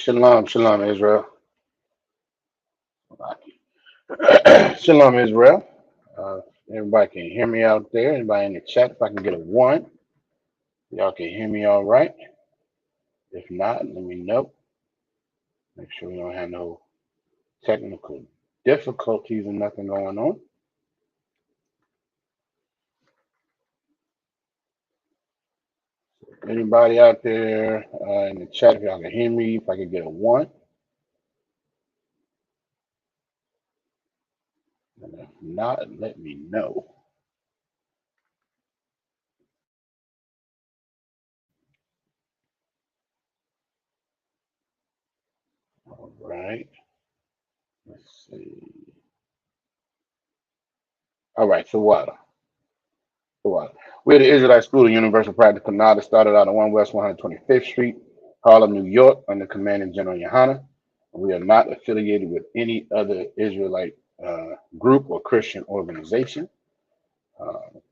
Shalom, shalom, Israel. Shalom, Israel. Everybody can hear me out there. Anybody in the chat, if I can get a one, y'all can hear me all right. If not, let me know. Make sure we don't have no technical difficulties and nothing going on. Anybody out there in the chat, if y'all can hear me, if I can get a one. And if not, let me know. All right. Let's see. All right, so what? We're the Israelite School of Universal Practical Knowledge, started out on 1 West 125th Street, Harlem, New York, under Commanding General Yohana. We are not affiliated with any other Israelite group or Christian organization.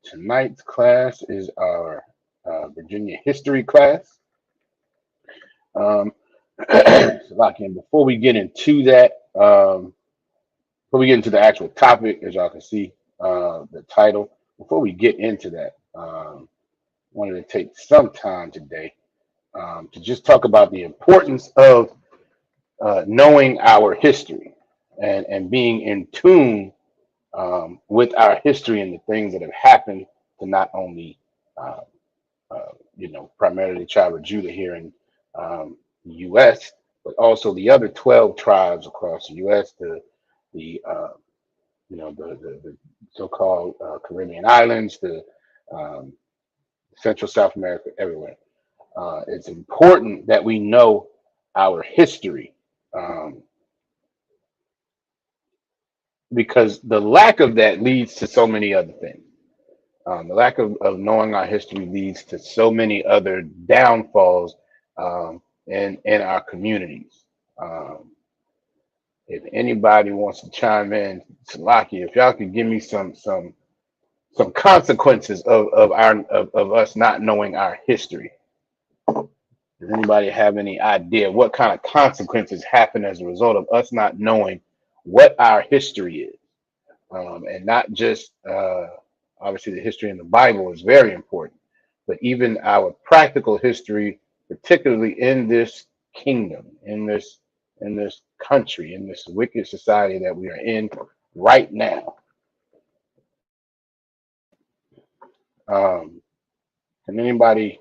Tonight's class is our Virginia history class. Before we get into that, before we get into the actual topic, as y'all can see, the title, before we get into that, wanted to take some time today to just talk about the importance of knowing our history and being in tune with our history and the things that have happened to not only, primarily the tribe of Judah here in the U.S., but also the other 12 tribes across the U.S., the so-called Caribbean islands, the Central South America, everywhere. It's important that we know our history because the lack of that leads to so many other things. The lack of knowing our history leads to so many other downfalls in our communities. If anybody wants to chime in, Salaki, if y'all could give me some consequences of us not knowing our history. Does anybody have any idea what kind of consequences happen as a result of us not knowing what our history is? And not just obviously the history in the Bible is very important, but even our practical history, particularly in this kingdom, in this country, in this wicked society that we are in right now. Can anybody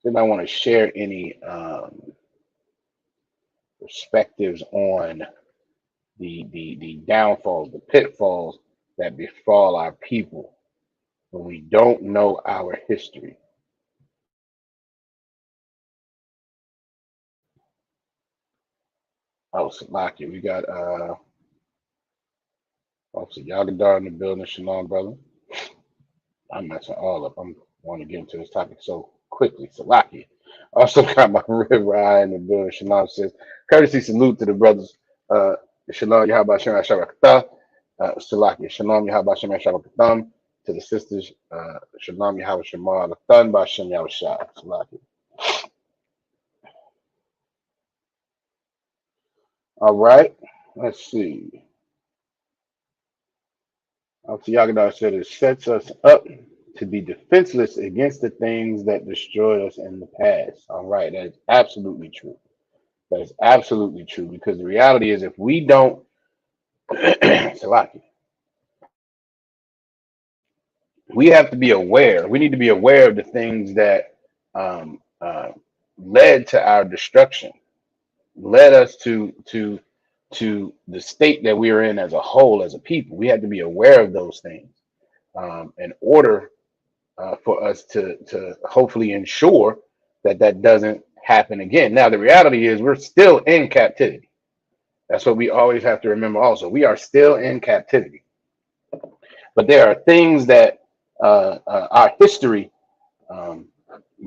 want to share any perspectives on the downfalls, the pitfalls that befall our people when we don't know our history? Oh, Salaki, we got Officer Yagadar in the building. Shalom, brother. I'm messing all up. I'm want to get into this topic so quickly. Salaki. Also got my river eye in the building. Shalom says, courtesy salute to the brothers. Shalom Yahabah Shem Shabakatah. Salaki. Shalom Yahabah Shem Shabakatam. To the sisters, Shalom Yahabah Shemar Lathan Bashem Yahushua. Salaki. All right. Let's see. Officer Yagadar said it sets us up to be defenseless against the things that destroyed us in the past. All right, that is absolutely true. That is absolutely true because the reality is if we don't, Salaki, we have to be aware. We need to be aware of the things that led to our destruction, led us to the state that we are in as a whole, as a people. We have to be aware of those things in order for us to hopefully ensure that doesn't happen again. Now, the reality is we're still in captivity. That's what we always have to remember also. We are still in captivity. But there are things that our history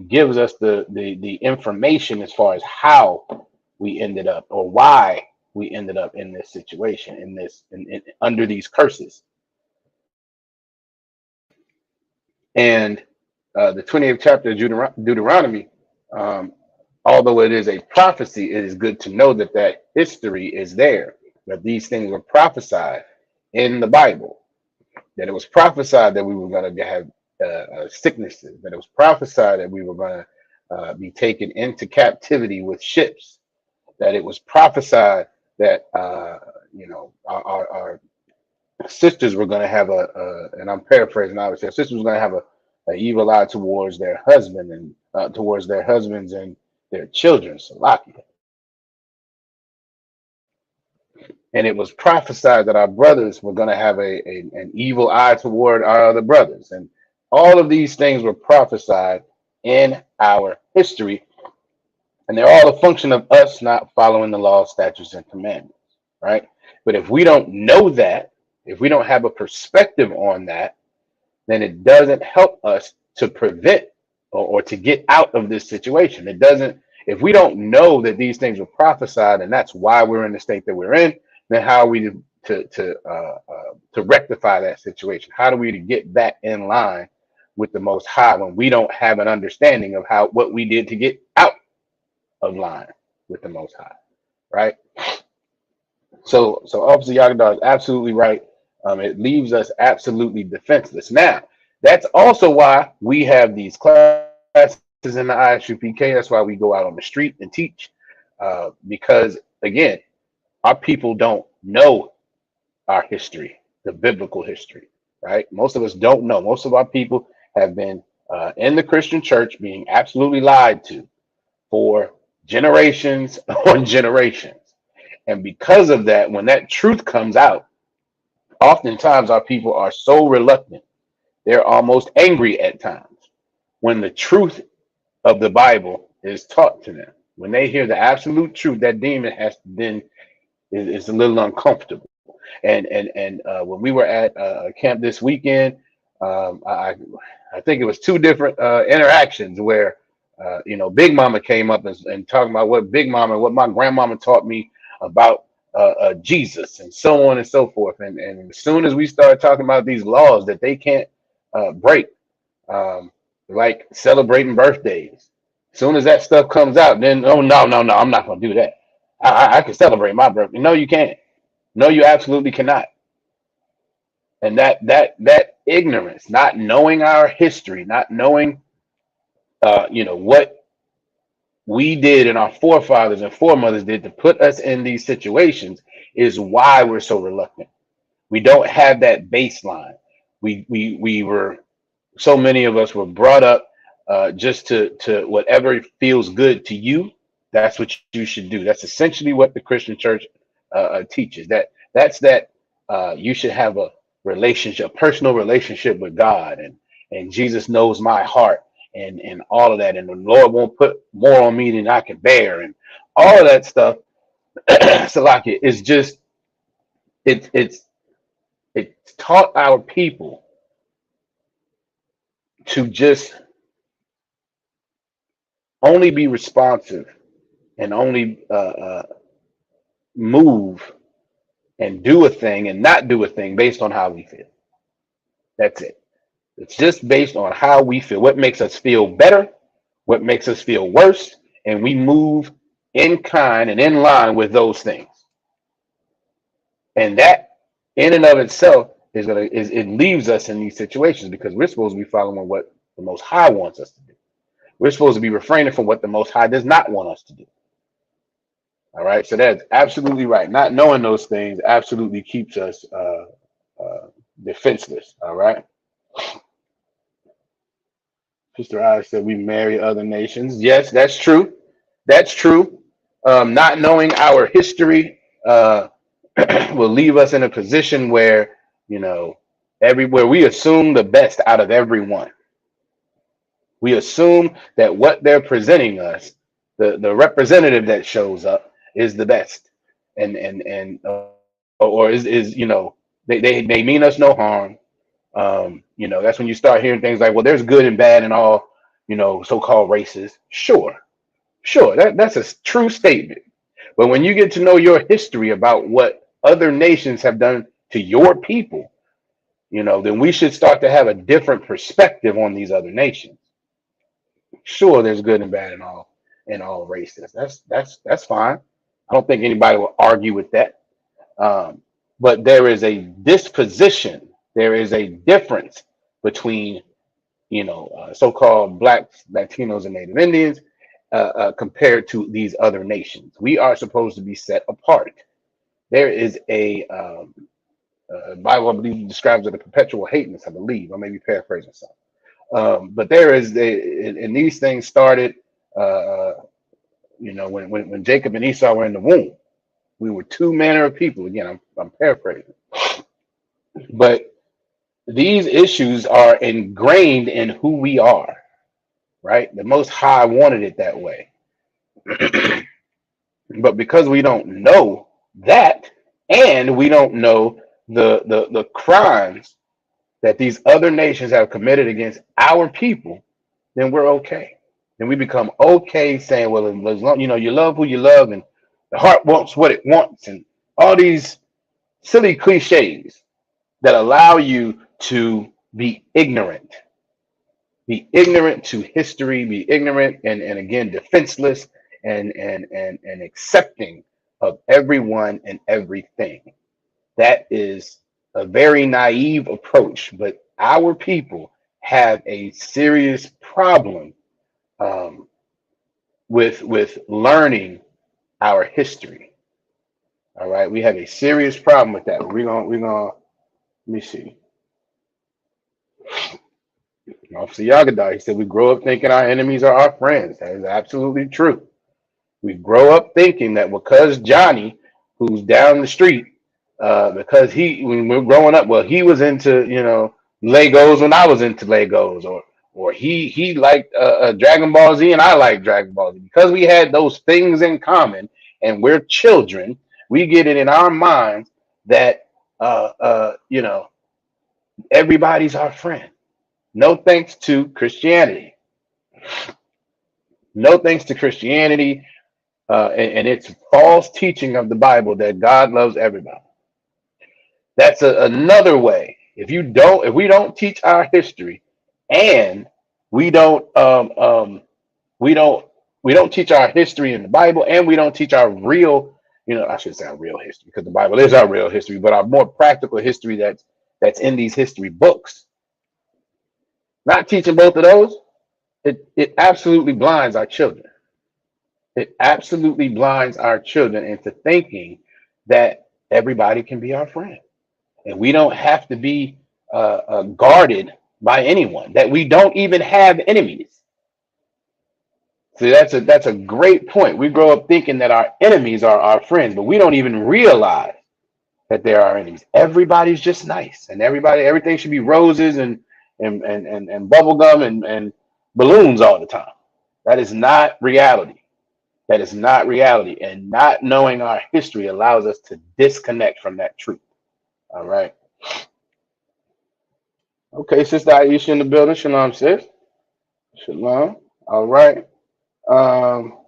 gives us the information as far as how we ended up or why we ended up in this situation, in under these curses. And the 28th chapter of Deuteronomy although it is a prophecy, it is good to know that that history is there, that these things were prophesied in the Bible, that it was prophesied that we were going to have sicknesses, that it was prophesied that we were going to be taken into captivity with ships, that it was prophesied that our sisters were going to have and I'm paraphrasing obviously, our sisters were going to have a evil eye towards their husband and towards their husbands and their children, Salakia. And it was prophesied that our brothers were going to have an evil eye toward our other brothers. And all of these things were prophesied in our history. And they're all a function of us not following the law, statutes, and commandments, right? But if we don't know that, if we don't have a perspective on that, then it doesn't help us to prevent or to get out of this situation. It doesn't, if we don't know that these things were prophesied and that's why we're in the state that we're in, then how are we to rectify that situation? How do we to get back in line with the Most High when we don't have an understanding of what we did to get out of line with the Most High, right? So Officer Yagadar is absolutely right. It leaves us absolutely defenseless. Now, that's also why we have these classes in the ISUPK. That's why we go out on the street and teach, because again, our people don't know our history, the biblical history, right? Most of us don't know. Most of our people have been in the Christian church being absolutely lied to for generations on generations. And because of that, when that truth comes out, oftentimes our people are so reluctant. They're almost angry at times when the truth of the Bible is taught to them. When they hear the absolute truth, that demon has been is a little uncomfortable. And when we were at camp this weekend, I think it was two different interactions where Big Mama came up and talking about what my grandmama taught me about Jesus and so on and so forth. And as soon as we started talking about these laws that they can't break, like celebrating birthdays, as soon as that stuff comes out, then oh no, I'm not gonna do that. I can celebrate my birthday. No, you can't. No, you absolutely cannot. And that ignorance, not knowing our history, not knowing what we did and our forefathers and foremothers did to put us in these situations is why we're so reluctant. We don't have that baseline. We were, so many of us were brought up just to whatever feels good to you. That's what you should do. That's essentially what the Christian church teaches. That you should have a relationship, a personal relationship with God, and Jesus knows my heart, and all of that, and the Lord won't put more on me than I can bear, and all of that stuff. Salaki is just it's taught our people to just only be responsive and only move and do a thing and not do a thing based on how we feel. That's it. It's just based on how we feel, what makes us feel better, what makes us feel worse, and we move in kind and in line with those things. And that in and of itself it leaves us in these situations because we're supposed to be following what the Most High wants us to do. We're supposed to be refraining from what the Most High does not want us to do. All right, so that's absolutely right. Not knowing those things absolutely keeps us defenseless. All right. Sister I said we marry other nations. Yes, that's true. That's true. Not knowing our history will leave us in a position where, everywhere we assume the best out of everyone. We assume that what they're presenting us, the representative that shows up, is the best, or is they mean us no harm. That's when you start hearing things like, well, there's good and bad in all, so-called races. Sure, that's a true statement. But when you get to know your history about what other nations have done to your people, then we should start to have a different perspective on these other nations. Sure, there's good and bad and all in all races. That's fine. I don't think anybody will argue with that. Um, but there is a disposition, there is a difference between, so-called blacks, Latinos, and Native Indians compared to these other nations. We are supposed to be set apart. There is a Bible, I believe, describes it a perpetual hateness, I believe. I may be paraphrasing something. But there is, and these things started, uh, when Jacob and Esau were in the womb. We were two manner of people. Again, I'm paraphrasing. But these issues are ingrained in who we are, right? The Most High wanted it that way. But because we don't know that, and we don't know the crimes that these other nations have committed against our people, then we're okay. Then we become okay saying, well, as long you love who you love, and the heart wants what it wants, and all these silly cliches that allow you to be ignorant to history, be ignorant and again defenseless and accepting of everyone and everything. That is a very naive approach, but our people have a serious problem um, with learning our history. All right, we have a serious problem with that. We're gonna let me see. Officer Yagada, he said we grow up thinking our enemies are our friends. That is absolutely true. We grow up thinking that because Johnny, who's down the street, because when we're growing up, well, he was into Legos when I was into Legos, or he liked Dragon Ball Z and I like Dragon Ball Z. Because we had those things in common, and we're children, we get it in our minds that everybody's our friend. No thanks to Christianity. No thanks to Christianity and its false teaching of the Bible that God loves everybody. That's another way. If we don't teach our history, and we don't we don't we don't teach our history in the Bible, and we don't teach our real, I should say our real history because the Bible is our real history, but our more practical history that's in these history books. Not teaching both of those, it absolutely blinds our children. It absolutely blinds our children into thinking that everybody can be our friend, and we don't have to be guarded by anyone. That we don't even have enemies. See, that's a great point. We grow up thinking that our enemies are our friends, but we don't even realize that they're our enemies. Everybody's just nice, and everything should be roses and bubble gum and balloons all the time. That is not reality. That is not reality. And not knowing our history allows us to disconnect from that truth. All right. Okay, Sister Aisha in the building. Shalom, sis. Shalom. All right. Um,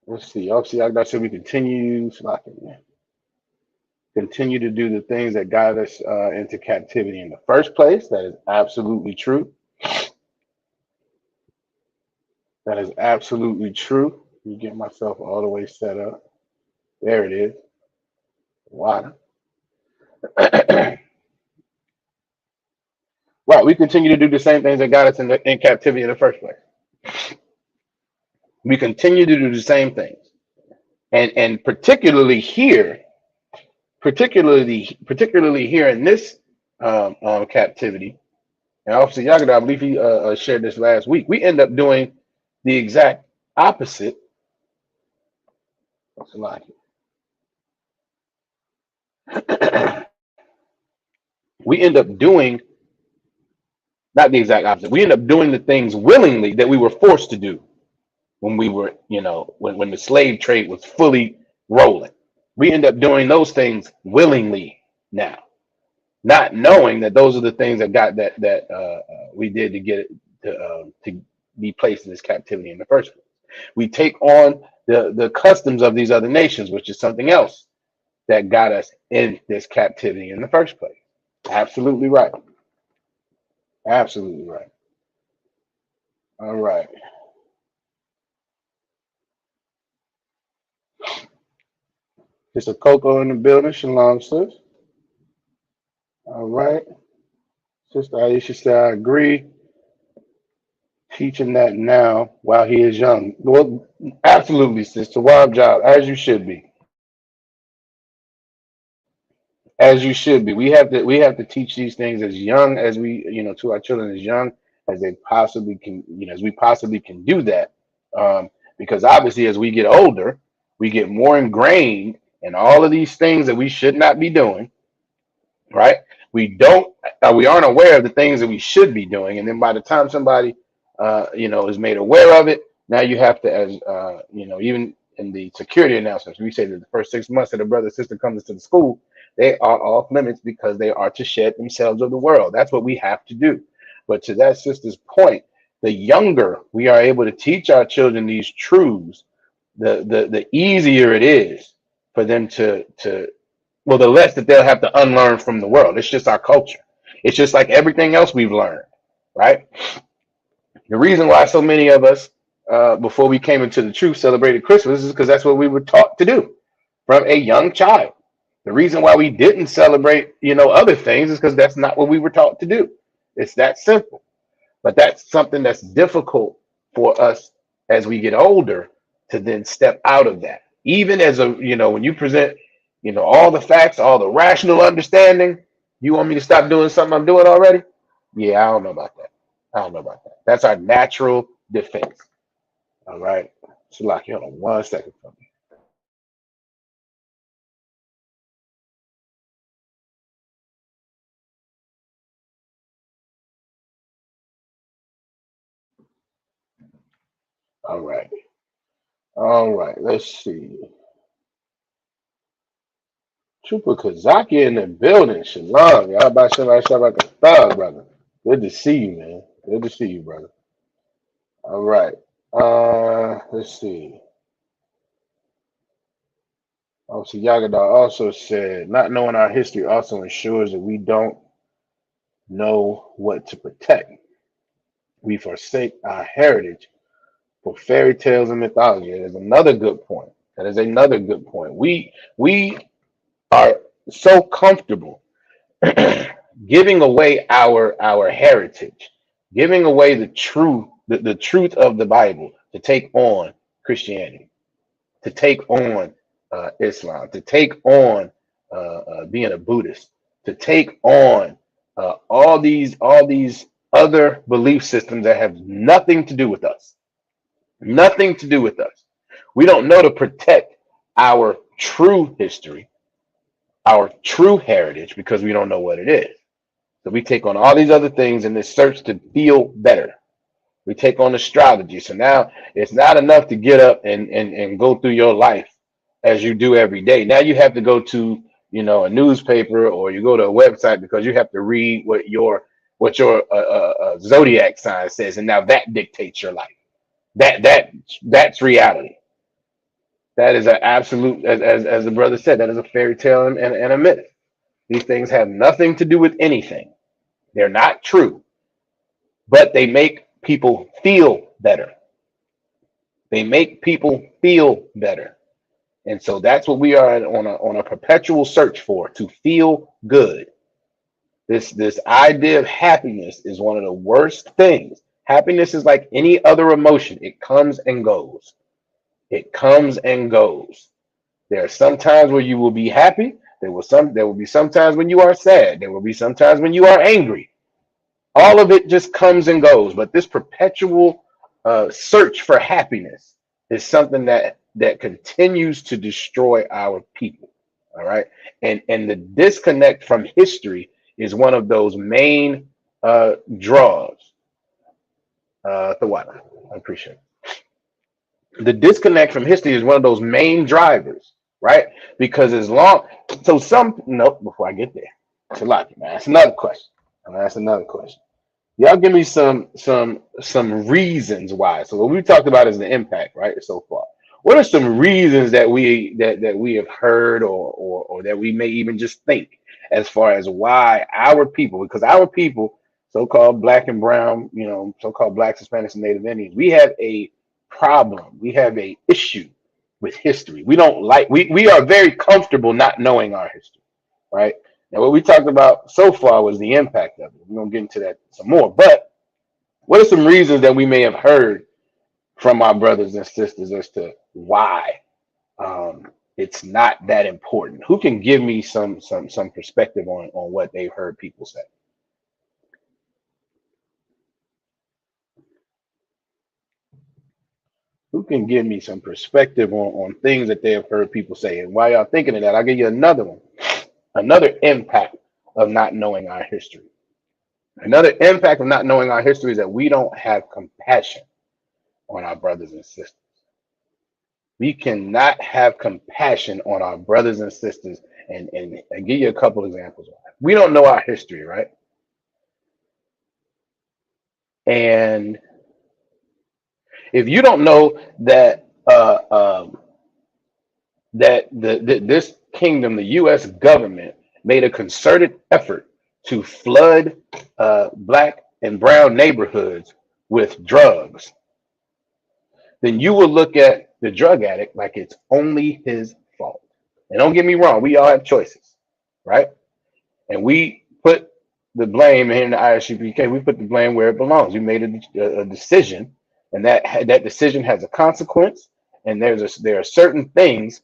let's see. Obviously, like I said, we continue to do the things that got us into captivity in the first place. That is absolutely true. That is absolutely true. Let me get myself all the way set up. There it is. Water. Right. We continue to do the same things that got us in captivity in the first place. We continue to do the same things. And particularly here in this captivity, and Officer Yagada, I believe he shared this last week, we end up doing the exact opposite. We end up doing not the exact opposite. We end up doing the things willingly that we were forced to do when we were, when the slave trade was fully rolling. We end up doing those things willingly now, not knowing that those are the things that we did to get it to be placed in this captivity in the first place. We take on the customs of these other nations, which is something else that got us in this captivity in the first place. Absolutely right. Absolutely right. All right. Sister Coco in the building. Shalom, sis. All right. Sister Aisha said, I agree. Teaching that now while he is young. Well, absolutely, sister. Wild job, as you should be. As you should be. We have to teach these things as young as to our children as young as they possibly can, as we possibly can do that. Because obviously as we get older, we get more ingrained in all of these things that we should not be doing, right? We aren't aware of the things that we should be doing, and then by the time somebody is made aware of it, now you have to, as even in the security announcements, we say that the first 6 months that a brother or sister comes to the school, they are off limits because they are to shed themselves of the world. That's what we have to do. But to that sister's point, the younger we are able to teach our children these truths, the easier it is for them to well, the less that they'll have to unlearn from the world. It's just our culture. It's just like everything else we've learned, right? The reason why so many of us, before we came into the truth, celebrated Christmas is because that's what we were taught to do from a young child. The reason why we didn't celebrate, other things is because that's not what we were taught to do. It's that simple. But that's something that's difficult for us as we get older to then step out of that. Even as when you present, all the facts, all the rational understanding, you want me to stop doing something I'm doing already? Yeah, I don't know about that. I don't know about that. That's our natural defense. All right. Shalaki, hold on 1 second for me. All right. All right. Let's see. Trooper Kazaki in the building. Shalom. Y'all about Shabbat Shabbat, brother. Good to see you, man. Good to see you, brother. All right. Let's see. So Yagada also said, not knowing our history also ensures that we don't know what to protect. We forsake our heritage for fairy tales and mythology. That is another good point. That is another good point. We are so comfortable giving away our heritage, giving away the truth of the Bible to take on Christianity, to take on Islam, to take on being a Buddhist, to take on all these other belief systems that have nothing to do with us, nothing to do with us. We don't know to protect our true history, our true heritage, because we don't know what it is. So we take on all these other things in this search to feel better. We take on astrology. So now it's not enough to get up and go through your life as you do every day. Now you have to go to, a newspaper, or you go to a website because you have to read what your zodiac sign says, and now that dictates your life. That's reality. That is an absolute, as the brother said, that is a fairy tale and a myth. These things have nothing to do with anything. They're not true, but they make people feel better. They make people feel better. And so that's what we are on a perpetual search for, to feel good. This idea of happiness is one of the worst things. Happiness is like any other emotion. It comes and goes. It comes and goes. There are some times where you will be happy. There will be some times when you are sad. There will be some times when you are angry. All of it just comes and goes. But this perpetual search for happiness is something that continues to destroy our people. All right, and the disconnect from history is one of those main draws. Thawada, I appreciate it. The disconnect from history is one of those main drivers, right? Because as long, so some, nope, before I get there, Shalaki, man, that's another question. That's another question. Y'all give me some reasons why. So what we talked about is the impact, right? So far, what are some reasons that we have heard, or that we may even just think, as far as why our people, because our people, so-called black and brown, so-called blacks, Hispanics, and Native Indians, we have a problem. We have a issue with history. We don't like, we are very comfortable not knowing our history, right? And what we talked about so far was the impact of it. We're going to get into that some more. But what are some reasons that we may have heard from our brothers and sisters as to why it's not that important? Who can give me some perspective on what they've heard people say? Who can give me some perspective on things that they have heard people say? And while y'all thinking of that, I'll give you another one, another impact of not knowing our history. Another impact of not knowing our history is that we don't have compassion on our brothers and sisters. We cannot have compassion on our brothers and sisters. And give you a couple examples. We don't know our history, right? And if you don't know that this kingdom, the U.S. government, made a concerted effort to flood black and brown neighborhoods with drugs, then you will look at the drug addict like it's only his fault. And don't get me wrong, we all have choices, right? And we put the blame in the ISUPK. We put the blame where it belongs. We made a decision, and that decision has a consequence. And there are certain things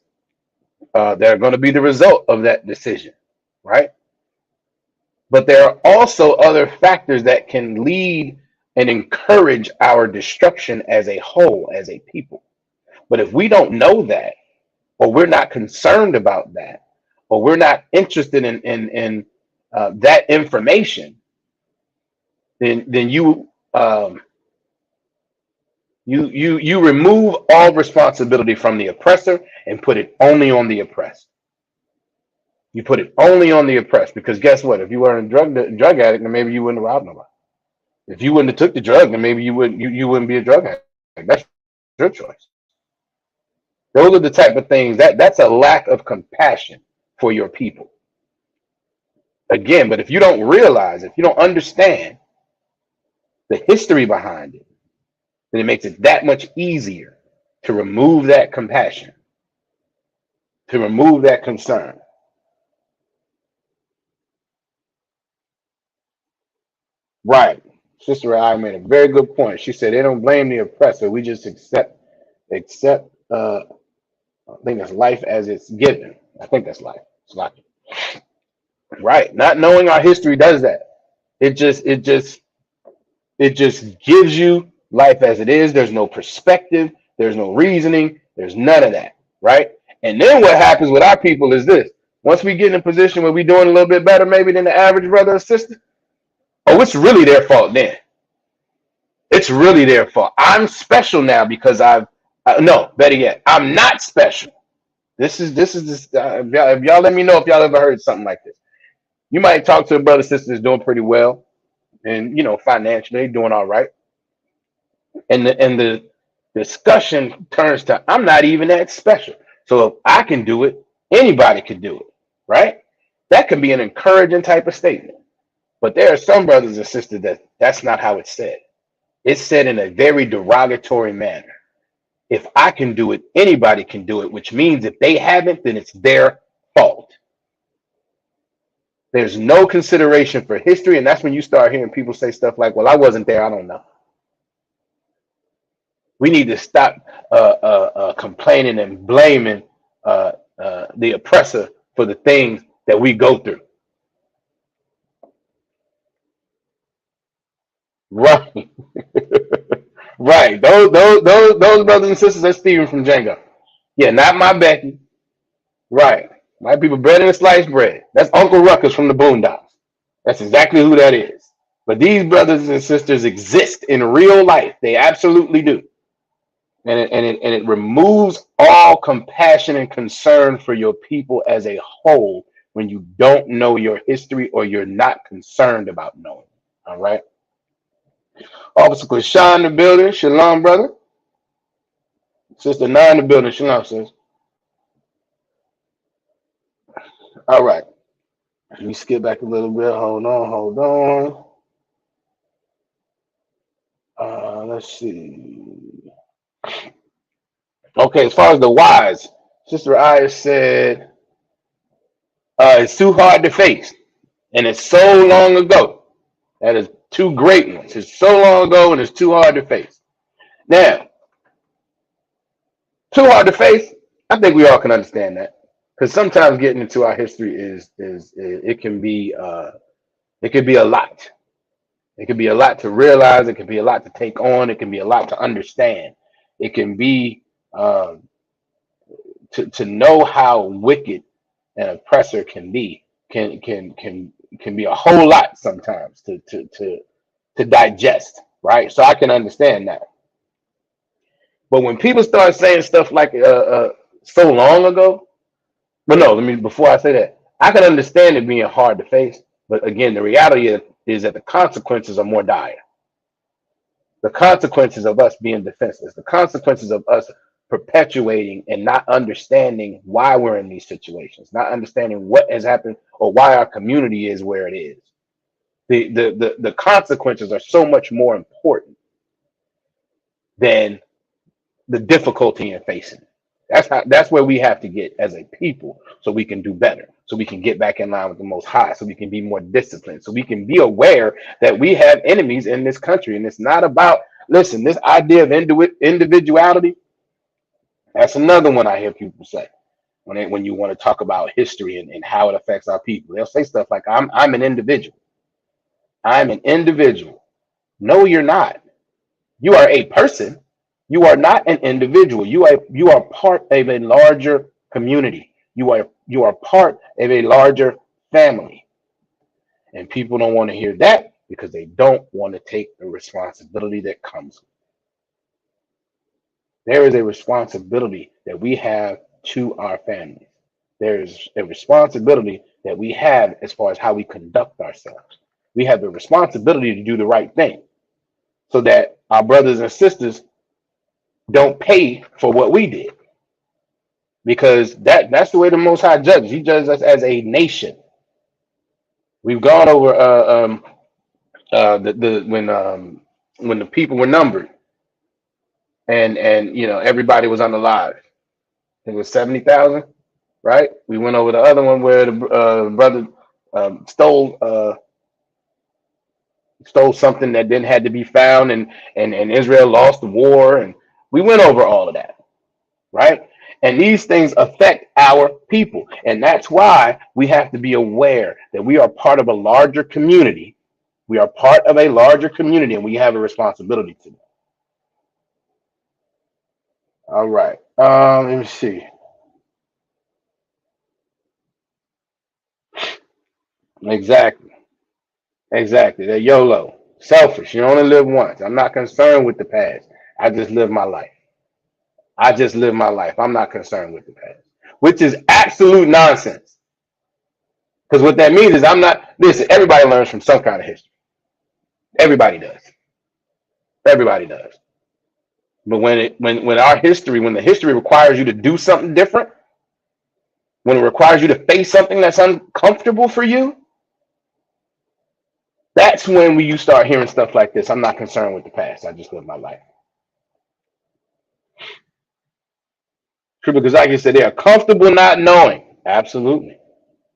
that are going to be the result of that decision, right? But there are also other factors that can lead and encourage our destruction as a whole, as a people. But if we don't know that, or we're not concerned about that, or we're not interested in that information, then you remove all responsibility from the oppressor and put it only on the oppressed. You put it only on the oppressed, because guess what? If you weren't a drug addict, then maybe you wouldn't have robbed nobody. If you wouldn't have took the drug, then maybe you wouldn't be a drug addict. That's your choice. Those are the type of things that's a lack of compassion for your people. Again, but if you don't realize, if you don't understand the history behind it, then it makes it that much easier to remove that compassion, to remove that concern. Right. Sister I made a very good point. She said they don't blame the oppressor. We just accept I think that's life as it's given. I think that's life. It's life. Right. Not knowing our history does that. It just gives you life as it is. There's no perspective, there's no reasoning, there's none of that. Right. And then what happens with our people is this: once we get in a position where we're doing a little bit better maybe than the average brother or sister, oh, it's really their fault then. It's really their fault. I'm special now because no, better yet, I'm not special. If y'all let me know if y'all ever heard something like this. You might talk to a brother sister that's doing pretty well, and financially doing all right, and the discussion turns to, I'm not even that special. So if I can do it, anybody can do it, right? That can be an encouraging type of statement. But there are some brothers and sisters that's not how it's said. It's said in a very derogatory manner. If I can do it, anybody can do it, which means if they haven't, then it's their fault. There's no consideration for history, and that's when you start hearing people say stuff like, well, I wasn't there, I don't know. We need to stop complaining and blaming the oppressor for the things that we go through. Right. Right. Those brothers and sisters, that's Stephen from Django. Yeah, not my Becky. Right. My people bread and sliced bread. That's Uncle Ruckus from the Boondocks. That's exactly who that is. But these brothers and sisters exist in real life. They absolutely do. And it removes all compassion and concern for your people as a whole when you don't know your history or you're not concerned about knowing. All right. Officer Krishan in the building. Shalom, brother. Sister Nine in the building. Shalom, sis. All right. Let me skip back a little bit. Hold on, hold on. Let's see. Okay, as far as the whys, Sister Aya said it's too hard to face, and it's so long ago. That is two great ones. It's so long ago, and it's too hard to face. Now, too hard to face. I think we all can understand that, because sometimes getting into our history is it can be it could be a lot. It can be a lot to realize. It can be a lot to take on. It can be a lot to understand. It can be uh, to know how wicked an oppressor can be can be a whole lot sometimes to digest, right? So I can understand that. But when people start saying stuff like so long ago, but no, let me before I say that, I can understand it being hard to face. But again, the reality is that the consequences are more dire. The consequences of us being defenseless, the consequences of us perpetuating and not understanding why we're in these situations, not understanding what has happened or why our community is where it is. The consequences are so much more important than the difficulty in facing it. That's where we have to get as a people so we can do better, so we can get back in line with the most high, so we can be more disciplined, so we can be aware that we have enemies in this country. And it's not about, listen, this idea of individuality, that's another one I hear people say when you want to talk about history and how it affects our people. They'll say stuff like, I'm an individual. I'm an individual. No, you're not. You are a person. You are not an individual. You are part of a larger community. You are part of a larger family. And people don't want to hear that because they don't want to take the responsibility that comes with it. There is a responsibility that we have to our families. There is a responsibility that we have as far as how we conduct ourselves. We have the responsibility to do the right thing so that our brothers and sisters don't pay for what we did, because that's the way the Most High judges. He judges us as a nation. We've gone over the when the people were numbered and everybody was unalive. It was 70,000, right? We went over the other one where the brother stole something that didn't had to be found, and Israel lost the war, and we went over all of that, right? And these things affect our people. And that's why we have to be aware that we are part of a larger community. We are part of a larger community, and we have a responsibility to them. All right. Let me see. Exactly. Exactly. They're YOLO. Selfish. You only live once. I'm not concerned with the past. I just live my life. I just live my life. I'm not concerned with the past, which is absolute nonsense. Because what that means is I'm not, listen, everybody learns from some kind of history. Everybody does. Everybody does. But when the history requires you to do something different, when it requires you to face something that's uncomfortable for you, that's when you start hearing stuff like this. I'm not concerned with the past. I just live my life. True, because like you said, they are comfortable not knowing. Absolutely.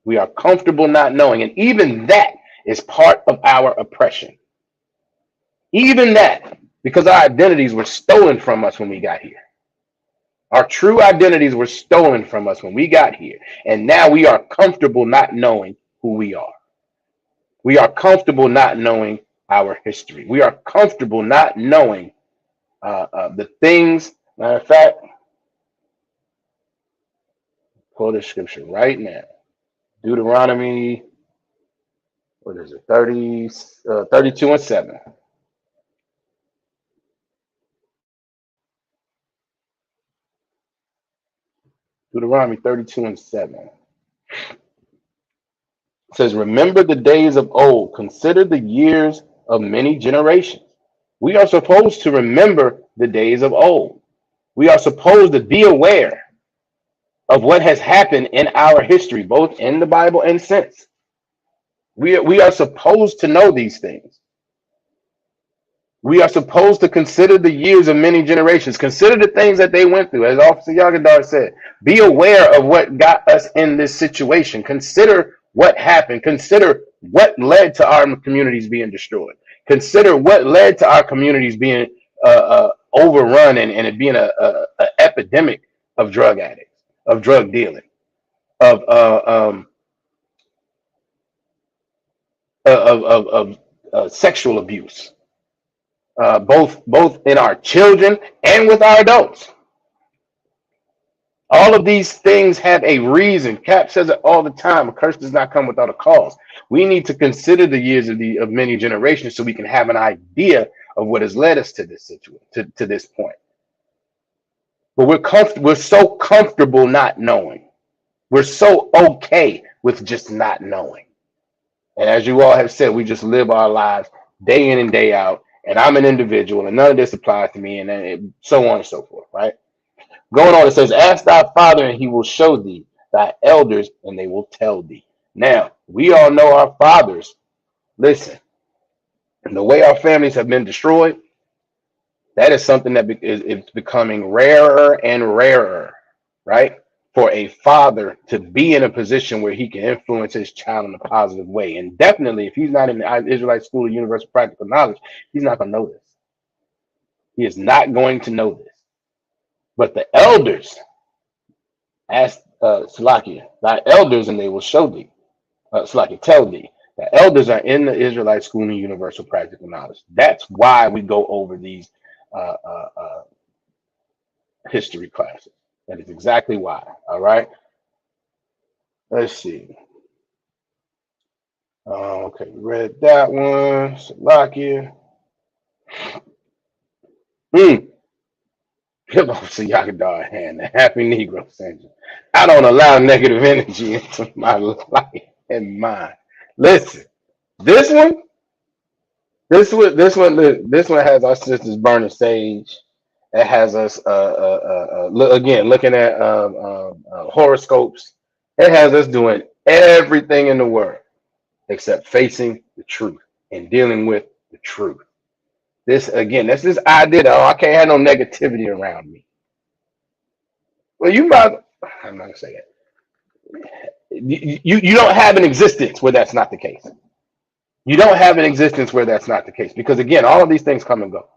We are comfortable not knowing. And even that is part of our oppression. Even that, because our identities were stolen from us when we got here. Our true identities were stolen from us when we got here. And now we are comfortable not knowing who we are. We are comfortable not knowing our history. We are comfortable not knowing the things. Matter of fact, pull the scripture right now. Deuteronomy, what is it? 32 and 7. Deuteronomy 32 and 7. It says, remember the days of old, consider the years of many generations. We are supposed to remember the days of old. We are supposed to be aware of what has happened in our history, both in the Bible and since. We are supposed to know these things. We are supposed to consider the years of many generations. Consider the things that they went through. As Officer Yagadar said, be aware of what got us in this situation. Consider what happened. Consider what led to our communities being destroyed. Consider what led to our communities being overrun and it being a epidemic of drug addicts, of drug dealing, of sexual abuse, both in our children and with our adults. All of these things have a reason. Cap says it all the time. A curse does not come without a cause. We need to consider the years of many generations so we can have an idea of what has led us to this situation, to this point. But we're so comfortable not knowing. We're so okay with just not knowing. And as you all have said, we just live our lives day in and day out. And I'm an individual, and none of this applies to me, and then so on and so forth, right? Going on, it says, "Ask thy father, and he will show thee thy elders, and they will tell thee." Now, we all know our fathers. Listen, and the way our families have been destroyed, that is something that is becoming rarer and rarer, right? For a father to be in a position where he can influence his child in a positive way. And definitely, if he's not in the Israelite School of Universal Practical Knowledge, he's not going to know this. He is not going to know this. But the elders, ask Salakia, thy elders, and they will show thee. Salakia, tell thee. The elders are in the Israelite School of Universal Practical Knowledge. That's why we go over these uh, uh, uh, history classes. That is exactly why. All right. Let's see. Okay, we read that one. Salakia. Hmm. So Yakadar hand, the happy Negro syndrome. I don't allow negative energy into my life and mind. Listen, this one, this one has our sisters burning sage. It has us again looking at horoscopes. It has us doing everything in the world except facing the truth and dealing with the truth. This again, that's this idea that, oh, I can't have no negativity around me. Well, you might. I'm not gonna say that. You don't have an existence where that's not the case. You don't have an existence where that's not the case because again, all of these things come and go.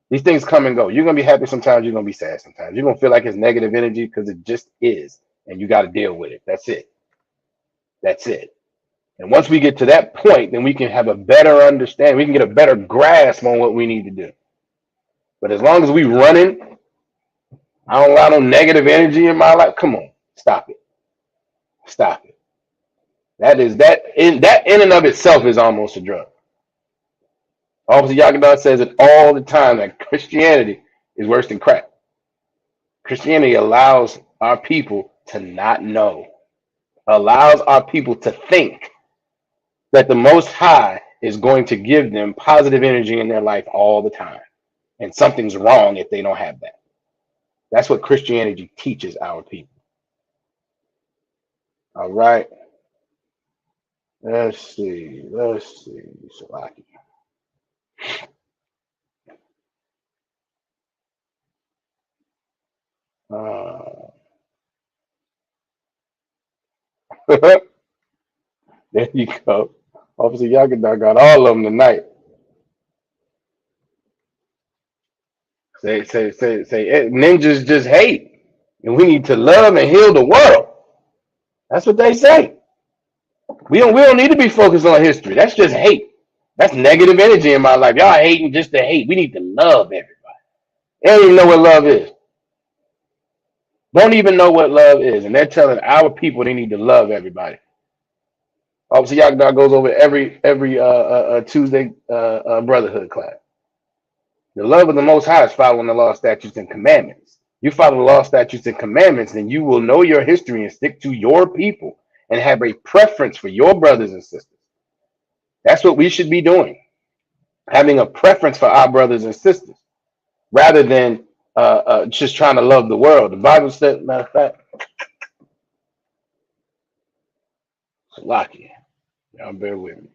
These things come and go. You're gonna be happy sometimes. You're gonna be sad sometimes. You're gonna feel like it's negative energy because it just is, and you got to deal with it. That's it. That's it. And once we get to that point, then we can have a better understanding. We can get a better grasp on what we need to do. But as long as we running, I don't allow no negative energy in my life. Come on, stop it. Stop it. That in and of itself is almost a drug. Officer Yakadar says it all the time that Christianity is worse than crack. Christianity allows our people to not know, allows our people to think that the Most High is going to give them positive energy in their life all the time. And something's wrong if they don't have that. That's what Christianity teaches our people. All right. Let's see. Let's see. Salaki. There you go. Officer Yagadar got all of them tonight. Say, ninjas just hate. And we need to love and heal the world. That's what they say. We don't need to be focused on history. That's just hate. That's negative energy in my life. Y'all hating just to hate. We need to love everybody. They don't even know what love is. Don't even know what love is. And they're telling our people they need to love everybody. Obviously, Yagadar goes over every Tuesday brotherhood class. The love of the Most High is following the law, statutes, and commandments. You follow the law, statutes, and commandments, then you will know your history and stick to your people and have a preference for your brothers and sisters. That's what we should be doing. Having a preference for our brothers and sisters rather than just trying to love the world. The Bible said, matter of fact, Salakia. Y'all bear with me.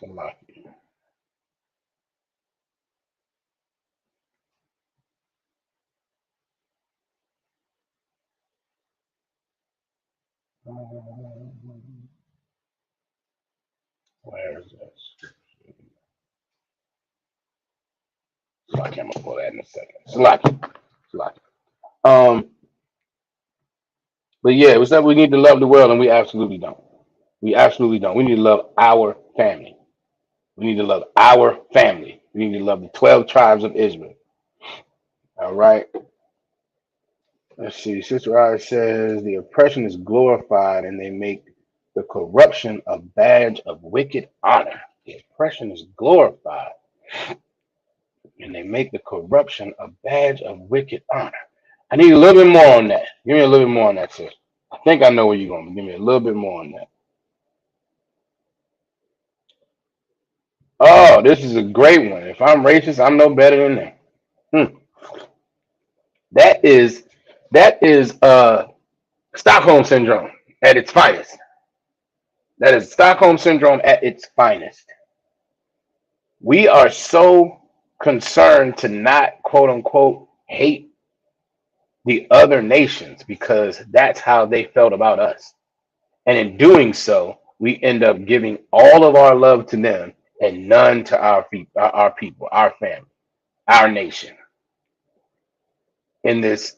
Salaki. Where is this? Salaki, I'm gonna pull that in a second. Salaki. Salaki. Um, but yeah, it was that we need to love the world, and we absolutely don't. We absolutely don't. We need to love our family. We need to love our family. We need to love the 12 tribes of Israel. All right. Let's see. Sister I says the oppression is glorified and they make the corruption a badge of wicked honor. The oppression is glorified and they make the corruption a badge of wicked honor. I need a little bit more on that. Give me a little bit more on that, sis. I think I know where you're going, but give me a little bit more on that. Oh, this is a great one. If I'm racist, I'm no better than them. Hmm. That is Stockholm syndrome at its finest. That is Stockholm syndrome at its finest. We are so concerned to not quote unquote hate the other nations because that's how they felt about us. And in doing so, we end up giving all of our love to them and none to our people, our family, our nation. In this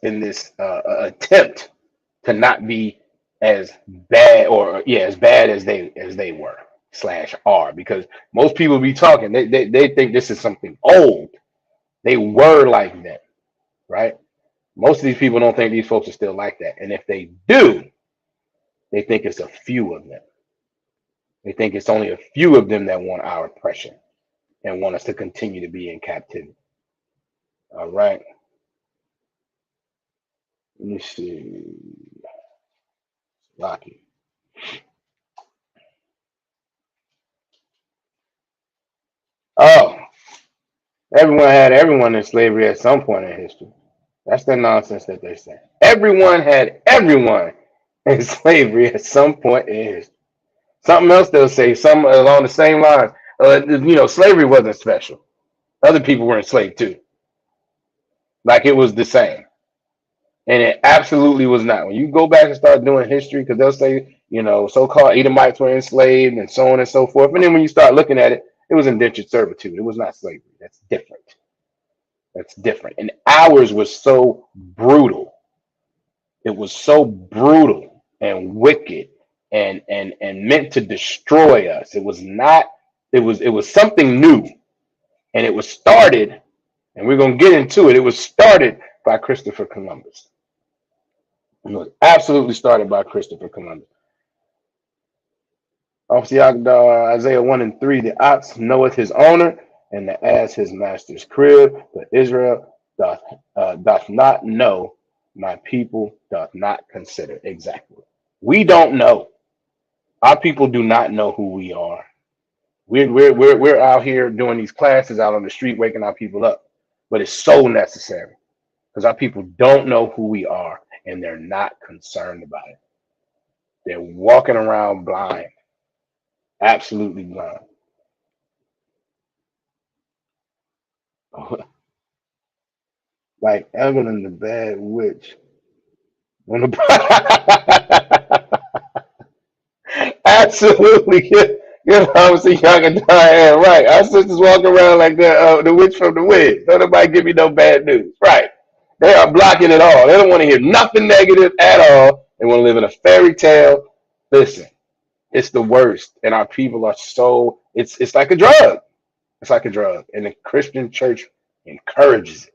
attempt to not be as bad or yeah as bad as they were slash are because most people be talking they think this is something old. They were like that, right? Most of these people don't think these folks are still like that, and if they do, they think it's a few of them. They think it's only a few of them that want our oppression and want us to continue to be in captivity. All right, let me see. Rocky. Oh, everyone had everyone in slavery at some point in history. That's the nonsense that they say. Everyone had everyone in slavery at some point in history. Something else they'll say, some along the same lines. Slavery wasn't special. Other people were enslaved too. Like it was the same. And it absolutely was not. When you go back and start doing history, because they'll say, so-called Edomites were enslaved and so on and so forth. And then when you start looking at it, it was indentured servitude. It was not slavery. That's different. That's different. And ours was so brutal. It was so brutal and wicked and meant to destroy us. It was not, it was something new. And it was started, and we're gonna get into it. It was started by Christopher Columbus. It was absolutely started by Christopher Columbus. Isaiah 1 and 3, the ox knoweth his owner, and the ass his master's crib, but Israel doth not know, my people doth not consider. Exactly. We don't know. Our people do not know who we are. We're out here doing these classes out on the street, waking our people up. But it's so necessary because our people don't know who we are and they're not concerned about it. They're walking around blind, absolutely blind. Like Evelyn the bad witch. On the absolutely, I'm saying y'all can die right. Our sisters walk around like the witch from the Wiz. Don't nobody give me no bad news. Right. They are blocking it all. They don't want to hear nothing negative at all. They want to live in a fairy tale. Listen, it's the worst. And our people are so it's like a drug. It's like a drug. And the Christian church encourages it.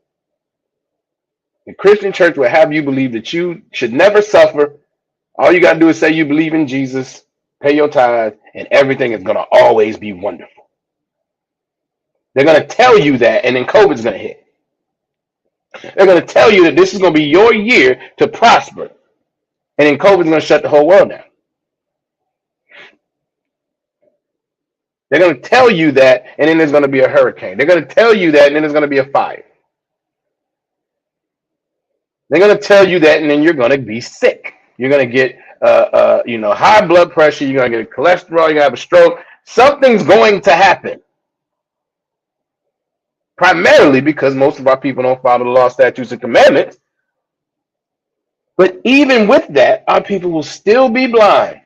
The Christian church will have you believe that you should never suffer. All you got to do is say you believe in Jesus, pay your tithe, and everything is going to always be wonderful. They're going to tell you that, and then COVID's going to hit. They're going to tell you that this is going to be your year to prosper, and then COVID's going to shut the whole world down. They're going to tell you that, and then there's going to be a hurricane. They're going to tell you that, and then there's going to be a fire. They're going to tell you that, and then you're going to be sick. You're going to get, high blood pressure. You're going to get cholesterol. You're going to have a stroke. Something's going to happen. Primarily because most of our people don't follow the law, statutes, and commandments. But even with that, our people will still be blind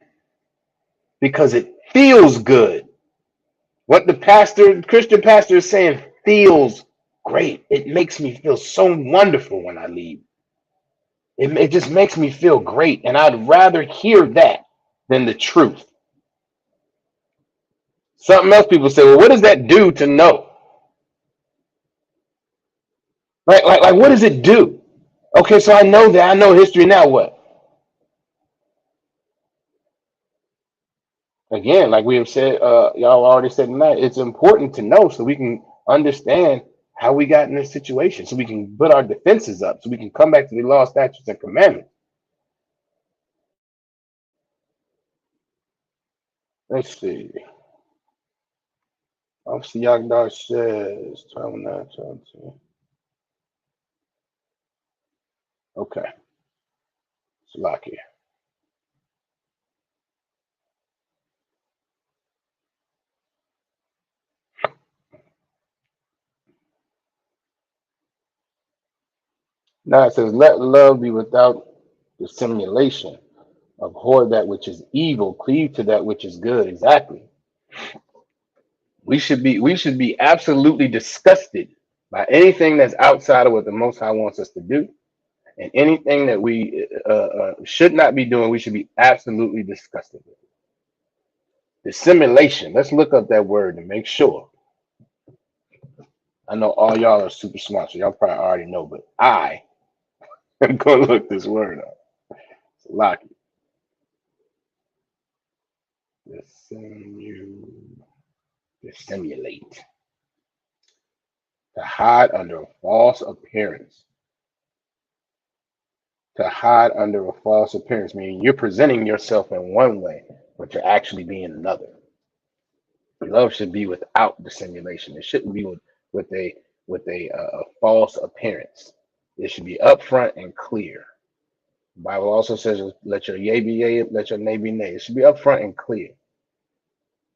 because it feels good. What the Christian pastor is saying feels great. It makes me feel so wonderful when I leave. It just makes me feel great. And I'd rather hear that than the truth. Something else people say, well, what does that do to know? Like what does it do? Okay, so I know that. I know history. Now what? Again, like we have said, y'all already said tonight, it's important to know so we can understand how we got in this situation, so we can put our defenses up, so we can come back to the law, statutes, and commandments. Let's see. Officer Yagdar says 12:09, 12:10. Okay, it's lock here. Now it says, let love be without dissimulation. Abhor that which is evil, cleave to that which is good. Exactly. We should be absolutely disgusted by anything that's outside of what the Most High wants us to do, and anything that we should not be doing. We should be absolutely disgusted with. Dissimulation. Let's look up that word and make sure. I know all y'all are super smart, so y'all probably already know, but I am going to look this word up. Lock it. Dissimulate. To hide under a false appearance. To hide under a false appearance, meaning you're presenting yourself in one way, but you're actually being another. Love should be without dissimulation. It shouldn't be with a false appearance. It should be upfront and clear. The Bible also says, "Let your yea be yea, let your nay be nay." It should be upfront and clear.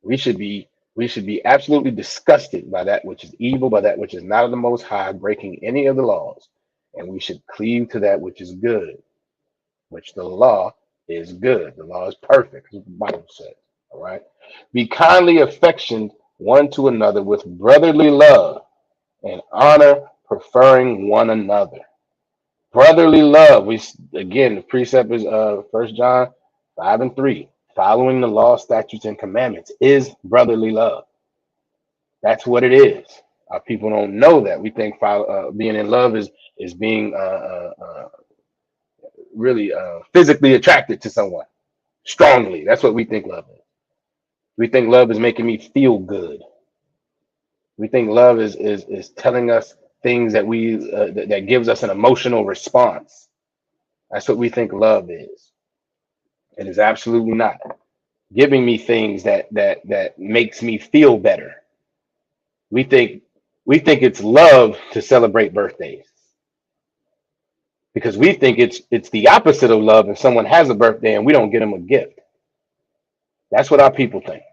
We should be absolutely disgusted by that which is evil, by that which is not of the Most High, breaking any of the laws, and we should cleave to that which is good, which the law is good. The law is perfect, as the Bible says. All right. Be kindly affectioned one to another with brotherly love and honor, preferring one another. Brotherly love. Again, the precept is 1 John 5:3. Following the law, statutes, and commandments is brotherly love. That's what it is. Our people don't know that. We think being in love is being really physically attracted to someone strongly. That's what we think love is. We think love is making me feel good. We think love is telling us things that that gives us an emotional response. That's what we think love is. It is absolutely not giving me things that makes me feel better. We think it's love to celebrate birthdays because we think it's the opposite of love if someone has a birthday and we don't get them a gift. That's what our people think.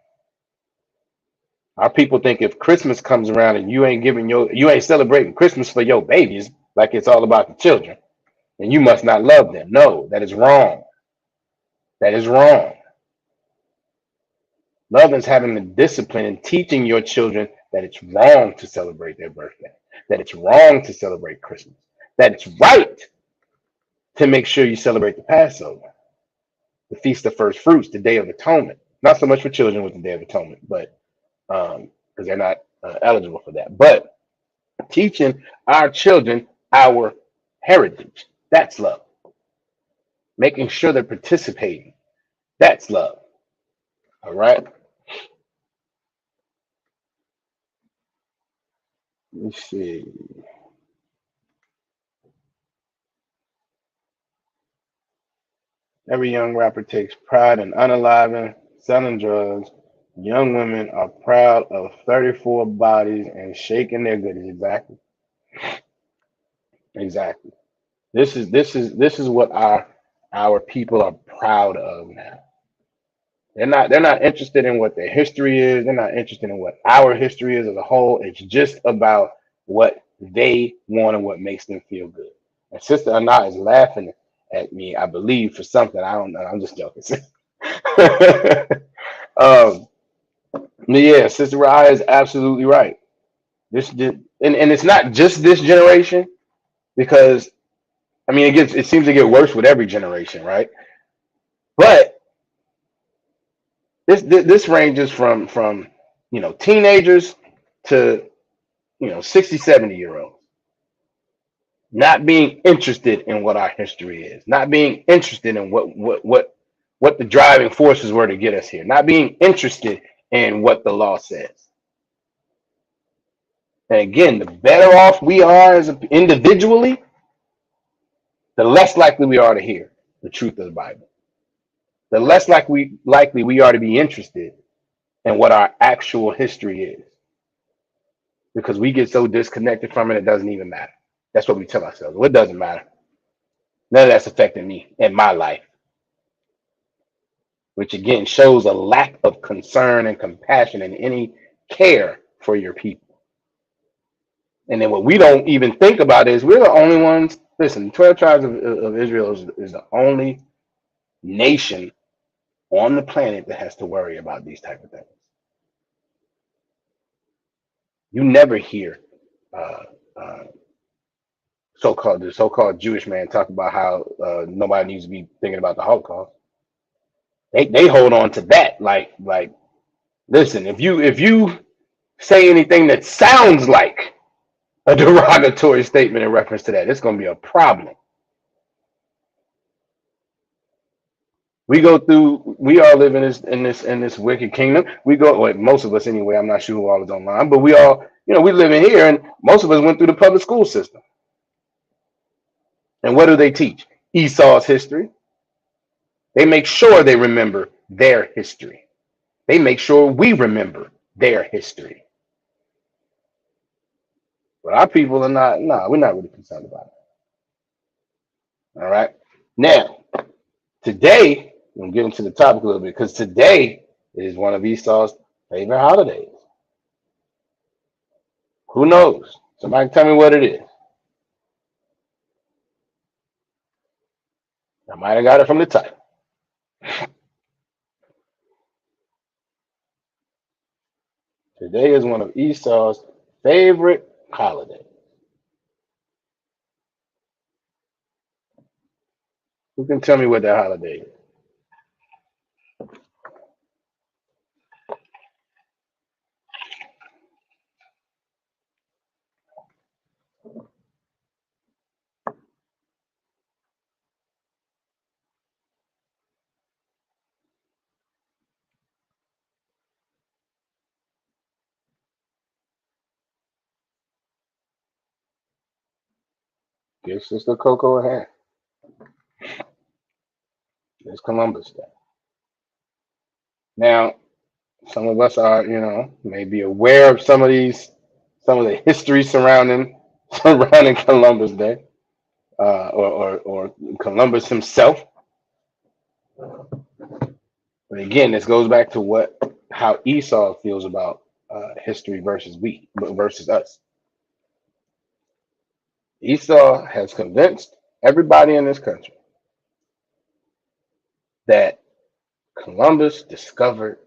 Our people think if Christmas comes around and you ain't celebrating Christmas for your babies, like it's all about the children, then you must not love them. No, that is wrong. That is wrong. Love is having the discipline and teaching your children that it's wrong to celebrate their birthday, that it's wrong to celebrate Christmas, that it's right to make sure you celebrate the Passover, the Feast of First Fruits, the Day of Atonement. Not so much for children with the Day of Atonement, but because they're not eligible for that. But teaching our children our heritage, that's love. Making sure they're participating, that's love. All right. Let me see. Every young rapper takes pride in unaliving, selling drugs. Young women are proud of 34 bodies and shaking their goodies. Exactly. Exactly. This is what our people are proud of now. They're not interested in what their history is. They're not interested in what our history is as a whole. It's just about what they want and what makes them feel good. And Sister Anna is laughing at me, I believe, for something. I don't know. I'm just joking. um, but yeah, Sister Raya is absolutely right. And it's not just this generation, because I mean it seems to get worse with every generation, right? But this ranges from teenagers to 60, 70-year olds not being interested in what our history is, not being interested in what the driving forces were to get us here, not being interested in what the law says. And again, the better off we are as individually, the less likely we are to hear the truth of the Bible. The less likely we are to be interested in what our actual history is, because we get so disconnected from it, it doesn't even matter. That's what we tell ourselves. Well, it doesn't matter. None of that's affecting me in my life, which again shows a lack of concern and compassion and any care for your people. And then what we don't even think about is we're the only ones. Listen, 12 tribes of Israel is the only nation on the planet that has to worry about these type of things. You never hear uh, uh, the so-called Jewish man talk about how nobody needs to be thinking about the Holocaust. They hold on to that like listen, if you say anything that sounds like a derogatory statement in reference to that, it's going to be a problem. We all live in this wicked kingdom. Well, most of us anyway. I'm not sure who all is online, but we all, we live in here, and most of us went through the public school system. And what do they teach? Esau's history. They make sure they remember their history. They make sure we remember their history. But our people are not. No, we're not really concerned about it. All right. Now, today, we'll get into the topic a little bit, because today is one of Esau's favorite holidays. Who knows? Somebody tell me what it is. I might have got it from the title. Today is one of Esau's favorite holidays. Who can tell me what that holiday is? Give Sister Coco a hand. It's Columbus Day. Now, some of us are, may be aware of some of the history surrounding Columbus Day, or Columbus himself. But again, this goes back to how Esau feels about history versus us. Esau has convinced everybody in this country that Columbus discovered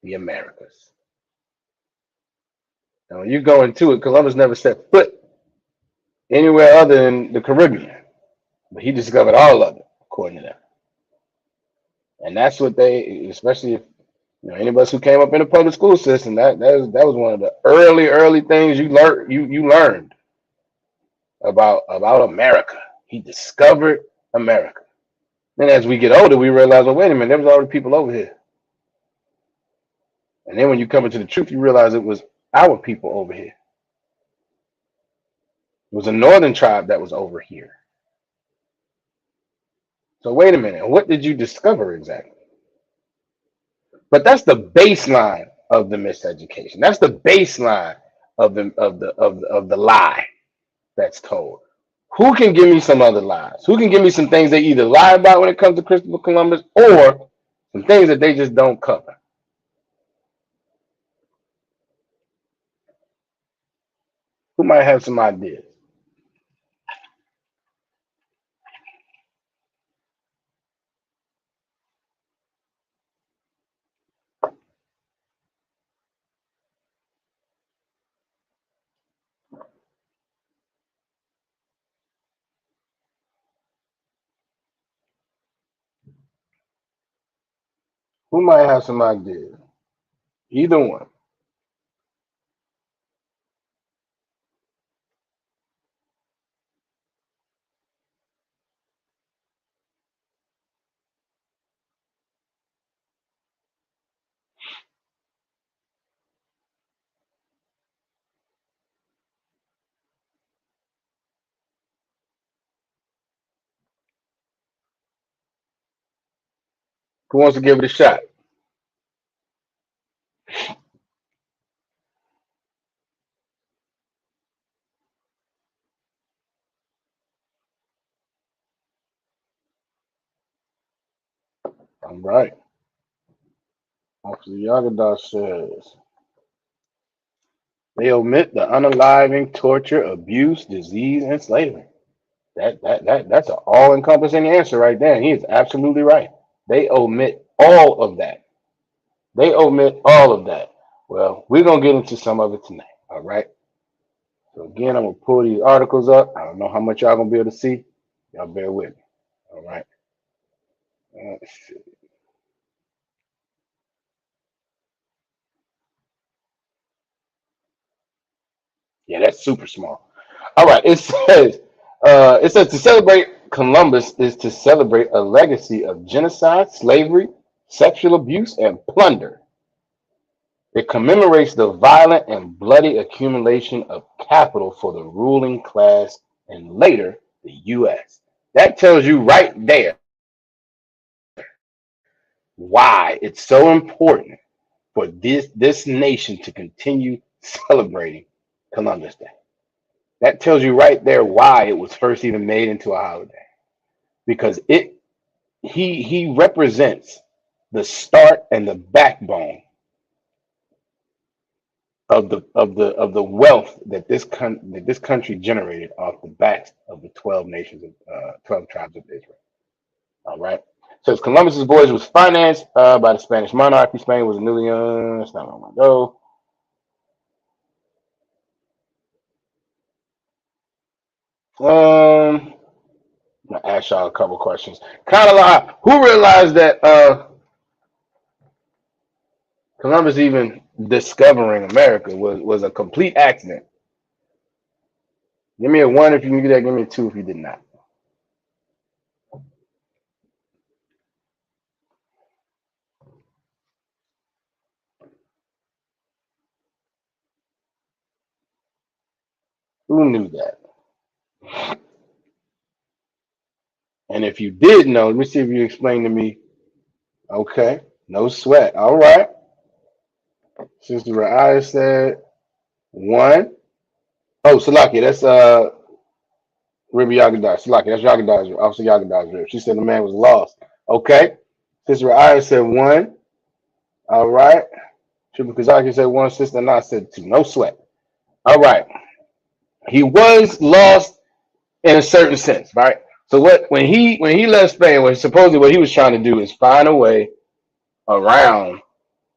the Americas. Now, when you go into it, Columbus never set foot anywhere other than the Caribbean, but he discovered all of it, according to them. And that's what especially if any of us who came up in the public school system, that was one of the early things you learned about America. He discovered America. Then as we get older, we realize, well, wait a minute, there was already people over here. And then when you come into the truth, you realize it was our people over here. It was a northern tribe that was over here. So wait a minute, what did you discover exactly? But that's the baseline of the miseducation. That's the baseline of the lie that's told. Who can give me some other lies? Who can give me some things they either lie about when it comes to Christopher Columbus, or Some things that they just don't cover. Who might have some ideas? Who might have some ideas? Either one. Who wants to give it a shot? All right. Officer Yagadah says they omit the unaliving, torture, abuse, disease, and slavery. That's an all-encompassing answer right there. He is absolutely right. They omit all of that. They omit all of that. Well, we're gonna get into some of it tonight. All right. So again, I'm gonna pull these articles up. I don't know how much y'all gonna be able to see. Y'all bear with me. All right. Let's see. Yeah, that's super small. All right. It says to celebrate Columbus is to celebrate a legacy of genocide, slavery, sexual abuse, and plunder. It commemorates the violent and bloody accumulation of capital for the ruling class and later the U.S. That tells you right there why it's so important for this nation to continue celebrating Columbus Day. That tells you right there why it was first even made into a holiday. Because he represents the start and the backbone of the wealth that this country generated off the backs of the 12 nations of 12 tribes of Israel. All right. So Columbus's voyage was financed by the Spanish monarchy. Spain was a newly that's not where I want to go. I'm gonna ask y'all a couple questions. Kind of like who realized that Columbus even discovering America was a complete accident? Give me a one if you knew that. Give me a two if you did not. Who knew that? And if you did know, let me see if you explain to me. Okay, no sweat. All right. Sister Raya said one. Oh, Salaki, that's Ruby Yagadah. Salaki, that's Yagadah's Officer Yagadah's rib. She said the man was lost. Okay. Sister Raya said one. All right. Triple Kazaki said one. Sister Na said two. No sweat. All right. He was lost in a certain sense, right? So when he left Spain, supposedly what he was trying to do is find a way around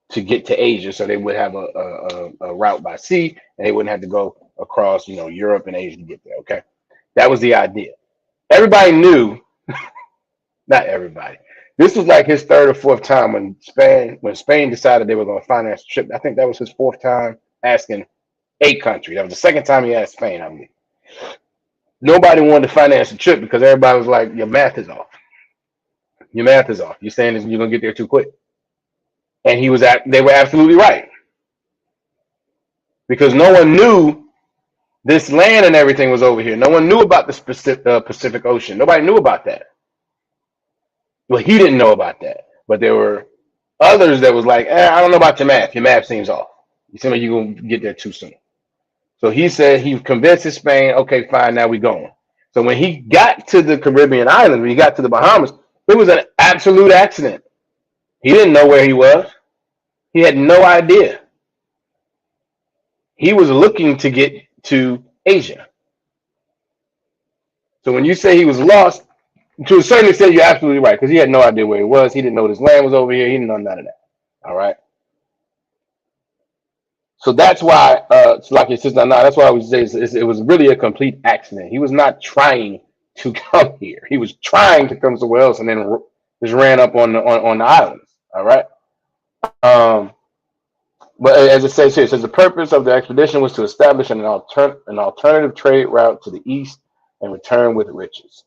to get to Asia, so they would have a route by sea, and they wouldn't have to go across, Europe and Asia to get there. Okay, that was the idea. Everybody knew, not everybody. This was like his third or fourth time when Spain decided they were going to finance the trip. I think that was his fourth time asking a country. That was the second time he asked Spain. I mean, nobody wanted to finance the trip because everybody was like, "Your math is off. Your math is off. You're saying you're gonna get there too quick." And they were absolutely right because no one knew this land and everything was over here. No one knew about the Pacific Ocean. Nobody knew about that. Well, he didn't know about that, but there were others that was like, I don't know about your math. Your math seems off. You seem like you're gonna get there too soon. So he said he convinced Spain. Okay, fine. Now we going. So when he got to the Caribbean islands, when he got to the Bahamas, it was an absolute accident. He didn't know where he was. He had no idea. He was looking to get to Asia. So when you say he was lost, to a certain extent, you're absolutely right, because he had no idea where he was. He didn't know this land was over here. He didn't know none of that. All right. So that's why, like your sister, no, that's why I would say it was really a complete accident. He was not trying to come here. He was trying to come somewhere else, and then just ran up on the islands. All right. Um, but as it says here, it says the purpose of the expedition was to establish an alternative trade route to the east and return with riches.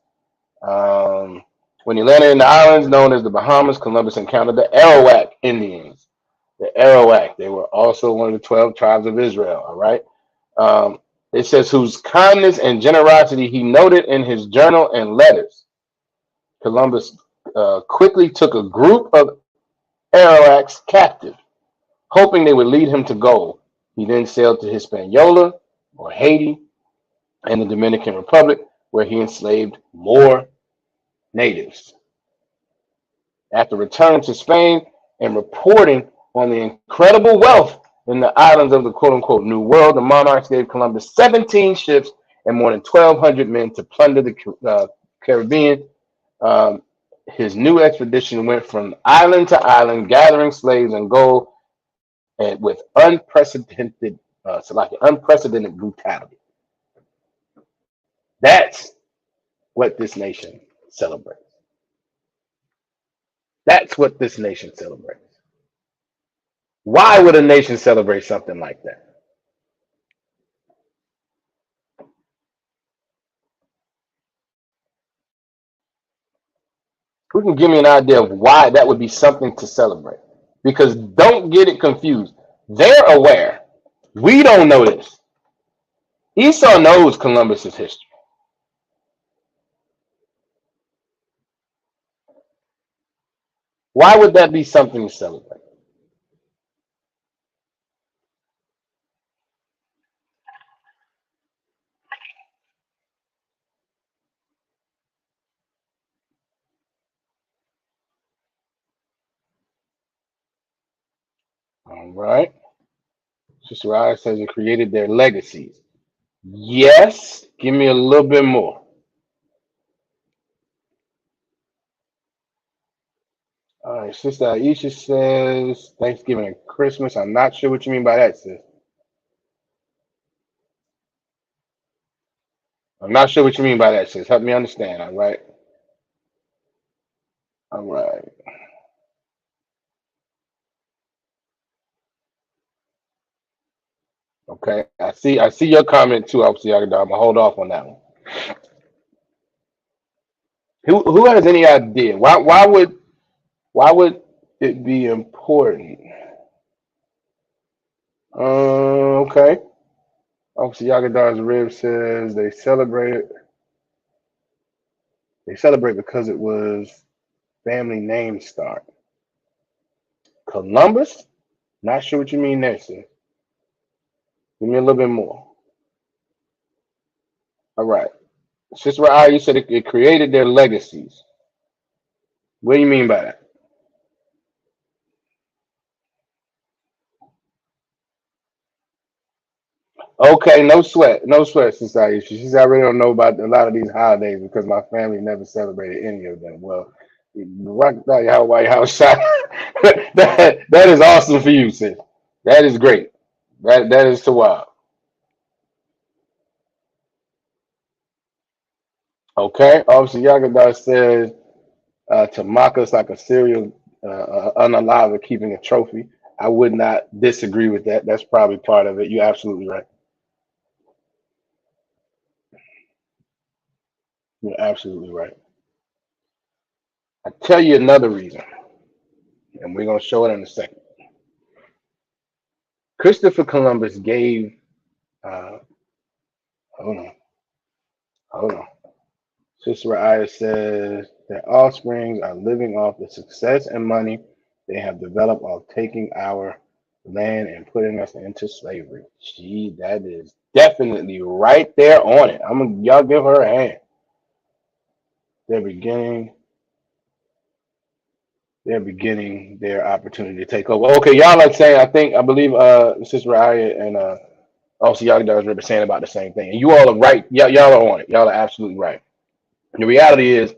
When he landed in the islands known as the Bahamas, Columbus encountered the Arawak Indians. The Arawak, they were also one of the 12 tribes of Israel. All right. It says, whose kindness and generosity he noted in his journal and letters. Columbus quickly took a group of Arawaks captive, hoping they would lead him to gold. He then sailed to Hispaniola, or Haiti, and the Dominican Republic, where he enslaved more natives. After returning to Spain and reporting on the incredible wealth in the islands of the quote-unquote New World, the monarchs gave Columbus 17 ships and more than 1,200 men to plunder the Caribbean. His new expedition went from island to island, gathering slaves and gold, and with unprecedented brutality. That's what this nation celebrates. That's what this nation celebrates. Why would a nation celebrate something like that? Who can give me an idea of why that would be something to celebrate? Because don't get it confused. They're aware. We don't know this. Esau knows Columbus's history. Why would that be something to celebrate? All right. Sister Raya says it created their legacies. Yes. Give me a little bit more. All right. Sister Aisha says Thanksgiving and Christmas. I'm not sure what you mean by that, sis. I'm not sure what you mean by that, sis. Help me understand. All right. All right. Okay. I see your comment too, Officer Yagada. I'm gonna hold off on that one. Who has any idea? Why would it be important? Okay. Officer Yagadar's rib says they celebrate because it was family name start. Columbus? Not sure what you mean there, sis. Give me a little bit more. All right. Sister Ra'ah, you said it created their legacies. What do you mean by that? Okay, no sweat. No sweat, Sister Aisha. She said I really don't know about a lot of these holidays because my family never celebrated any of them. Well, White House shot. That is awesome for you, sis. That is great. That is so wild. Okay. Officer Yagabar says to mock us like a serial unalive keeping a trophy. I would not disagree with that. That's probably part of it. You're absolutely right. You're absolutely right. I tell you another reason, and we're gonna show it in a second. Christopher Columbus gave. Uh, hold on, hold on. Sister Aya says their offsprings are living off the success and money they have developed off taking our land and putting us into slavery. Gee, that is definitely right there on it. I'm gonna y'all give her a hand. They're beginning. They're beginning their opportunity to take over. Okay, y'all are saying, I believe Sister Raya and also y'all guys were saying about the same thing. And you all are right. Y'all are on it. Y'all are absolutely right. The reality is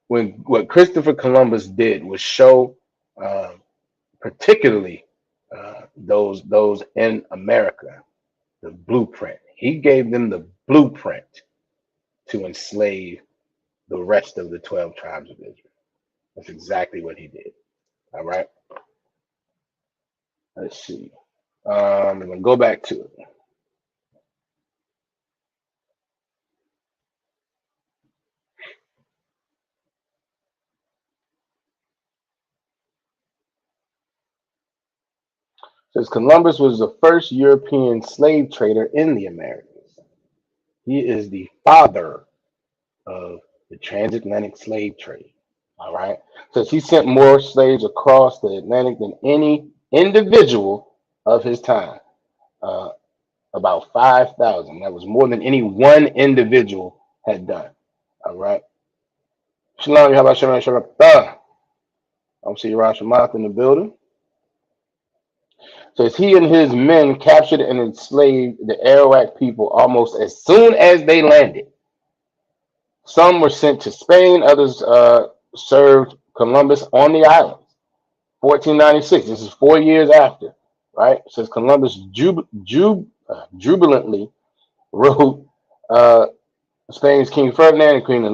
when what Christopher Columbus did was show particularly those in America the blueprint. He gave them the blueprint to enslave the rest of the 12 tribes of Israel. That's exactly what he did. All right. Let's see. I'm gonna go back to it. It says Columbus was the first European slave trader in the Americas. He is the father of the transatlantic slave trade. All right. Says he sent more slaves across the Atlantic than any individual of his time. Uh, about 5,000. That was more than any one individual had done. All right. Shalom, how about Shalom, Shalom? I'm seeing Rashamath in the building. Says he and his men captured and enslaved the Arawak people almost as soon as they landed. Some were sent to Spain, others served Columbus on the islands. 1496, this is 4 years after, right? It says Columbus jubilantly wrote Spain's King Ferdinand and Queen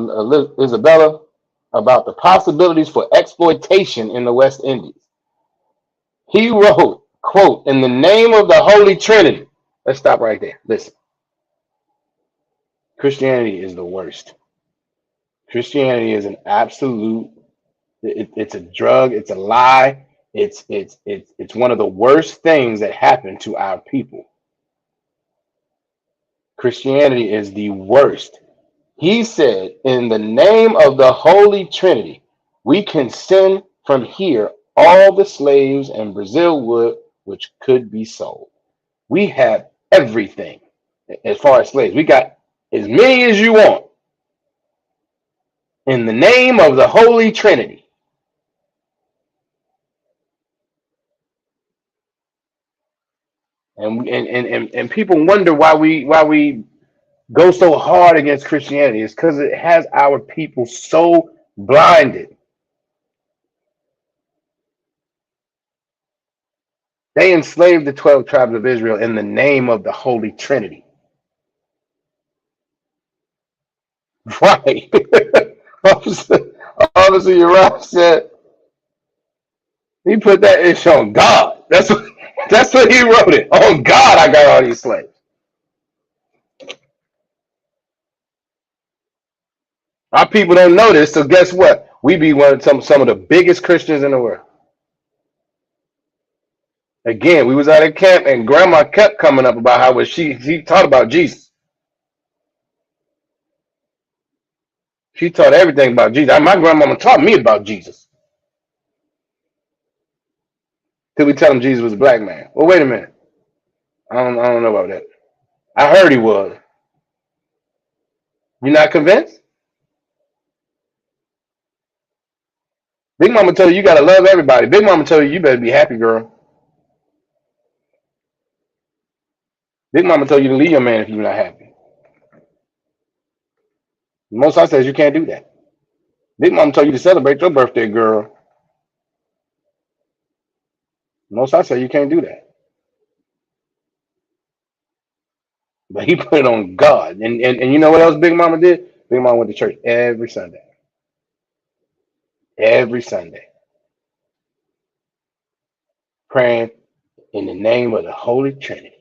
Isabella about the possibilities for exploitation in the West Indies. He wrote, quote, in the name of the Holy Trinity. Let's stop right there. Listen, Christianity is the worst. Christianity is an absolute, it's a drug, it's a lie. It's one of the worst things that happened to our people. Christianity is the worst. He said, in the name of the Holy Trinity, we can send from here all the slaves and Brazil wood which could be sold. We have everything as far as slaves. We got as many as you want in the name of the Holy Trinity. And people wonder why we go so hard against Christianity. It's because it has our people so blinded. They enslaved the 12 tribes of Israel in the name of the Holy Trinity. Right. Obviously, Uriah said he put that issue on God. That's what he wrote it. On God, I got all these slaves. Our people don't know this, so guess what? We be one of some of the biggest Christians in the world. Again, we was at a camp and grandma kept coming up about how she taught about Jesus. She taught everything about Jesus. My grandmama taught me about Jesus. Till we tell him Jesus was a black man. Well, wait a minute. I don't know about that. I heard he was. You not convinced? Big Mama told you gotta love everybody. Big Mama told you better be happy, girl. Big Mama told you to leave your man if you're not happy. Most I says you can't do that. Big Mama told you to celebrate your birthday, girl. Most I say you can't do that. But he put it on God. And you know what else Big Mama did? Big Mama went to church every Sunday. Every Sunday. Praying in the name of the Holy Trinity,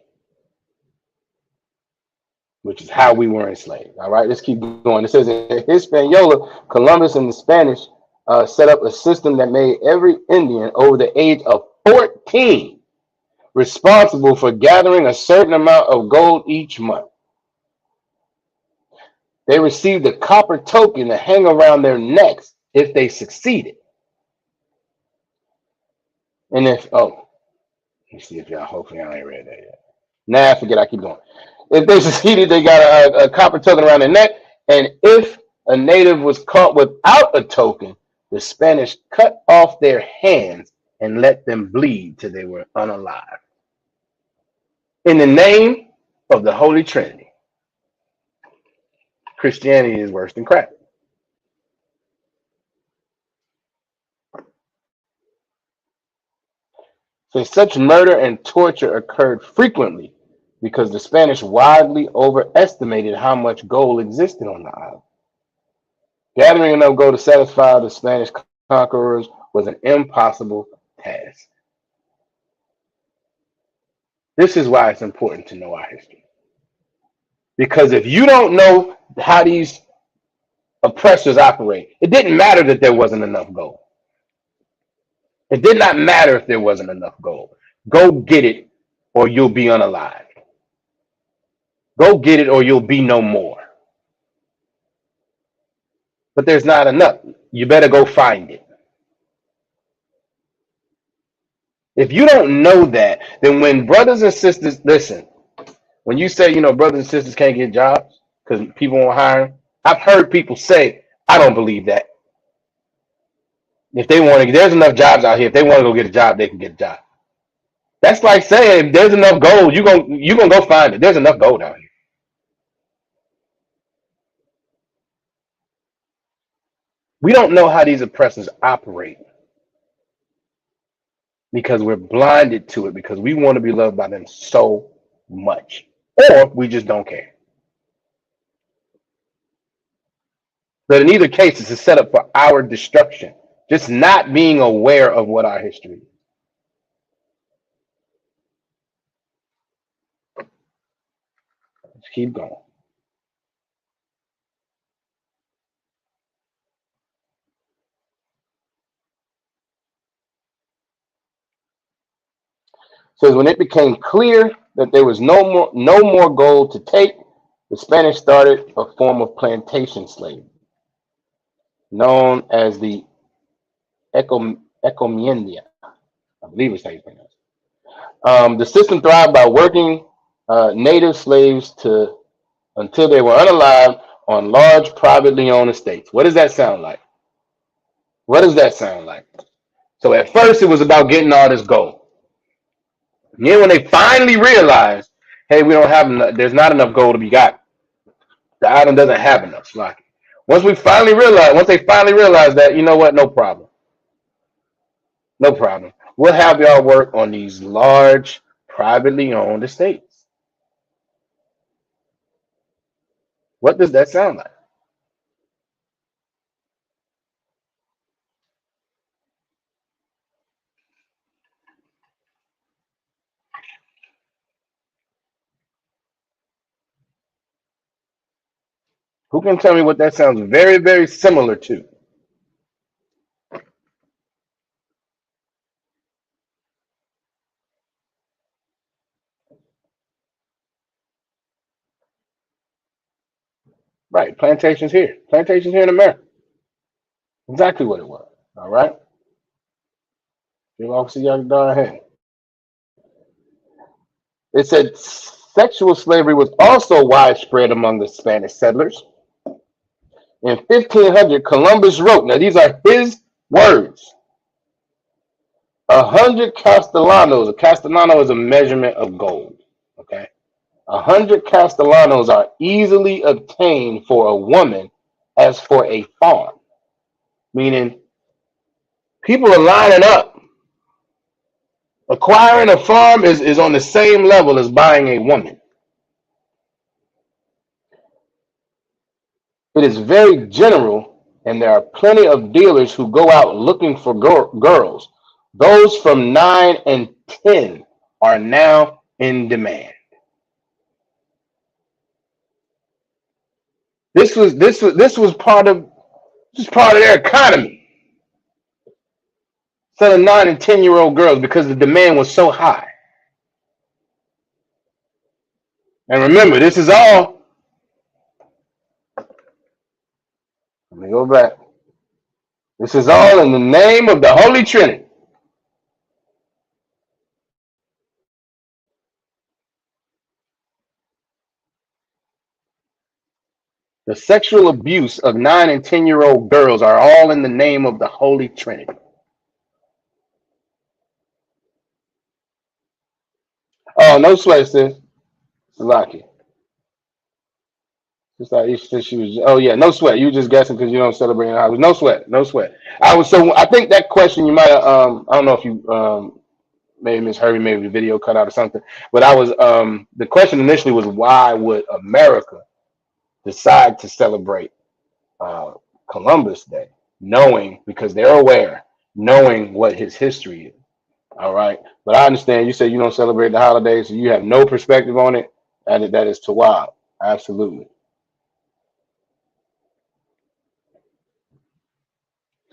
which is how we were enslaved. All right, let's keep going. It says in Hispaniola, Columbus and the Spanish set up a system that made every Indian over the age of 14 responsible for gathering a certain amount of gold each month. They received a copper token to hang around their necks if they succeeded. And let me see if y'all, hopefully I ain't read that yet. Nah, I forget, I keep going. If they succeeded, they got a copper token around their neck. And if a native was caught without a token, the Spanish cut off their hands and let them bleed till they were unalive. In the name of the Holy Trinity, Christianity is worse than crap. So such murder and torture occurred frequently because the Spanish widely overestimated how much gold existed on the island. Gathering enough gold to satisfy the Spanish conquerors was an impossible task. This is why it's important to know our history. Because if you don't know how these oppressors operate, it didn't matter that there wasn't enough gold. It did not matter if there wasn't enough gold. Go get it or you'll be unalive. Go get it or you'll be no more. But there's not enough. You better go find it. If you don't know that, then when brothers and sisters, listen, when you say, brothers and sisters can't get jobs because people won't hire them, I've heard people say, I don't believe that. If they want to, there's enough jobs out here. If they want to go get a job, they can get a job. That's like saying if there's enough gold, you're gonna go find it. There's enough gold out here. We don't know how these oppressors operate because we're blinded to it because we want to be loved by them so much. Or we just don't care. But in either case, it's a setup for our destruction. Just not being aware of what our history is. Let's keep going. Says when it became clear that there was no more gold to take, the Spanish started a form of plantation slavery known as the encomienda. I believe it's how you pronounce it. The system thrived by working native slaves until they were unalive on large privately owned estates. What does that sound like? What does that sound like? So at first it was about getting all this gold. And then when they finally realized, hey, we don't have enough, there's not enough gold to be got. The island doesn't have enough. Like once they finally realized that, you know what? No problem. No problem. We'll have y'all work on these large privately owned estates. What does that sound like? Who can tell me what that sounds very, very similar to? Right, plantations here. Plantations here in America. Exactly what it was. All right? You obviously got darn ahead. It said sexual slavery was also widespread among the Spanish settlers. In 1500, Columbus wrote, now these are his words, 100 castellanos. A castellano is a measurement of gold. Okay? 100 castellanos are easily obtained for a woman as for a farm. Meaning, people are lining up. Acquiring a farm is on the same level as buying a woman. It is very general, and there are plenty of dealers who go out looking for girls. Those from 9 and 10 are now in demand. This was part of their economy. Selling 9 and 10-year-old girls because the demand was so high. And remember, this is all. Let me go back. This is all in the name of the Holy Trinity. The sexual abuse of 9 and 10-year-old girls are all in the name of the Holy Trinity. Oh, no sweat, sis. Salaki. Just like you said, she was. Oh yeah, no sweat. You just guessing because you don't celebrate in the house. No sweat. No sweat. I was so. I think that question you might have. I don't know if you maybe misheard me. Maybe the video cut out or something. But I was. The question initially was why would America decide to celebrate uh, Columbus Day, knowing because they're aware, knowing what his history is. All right. But I understand you say you don't celebrate the holidays, so you have no perspective on it. That is too wild. Absolutely.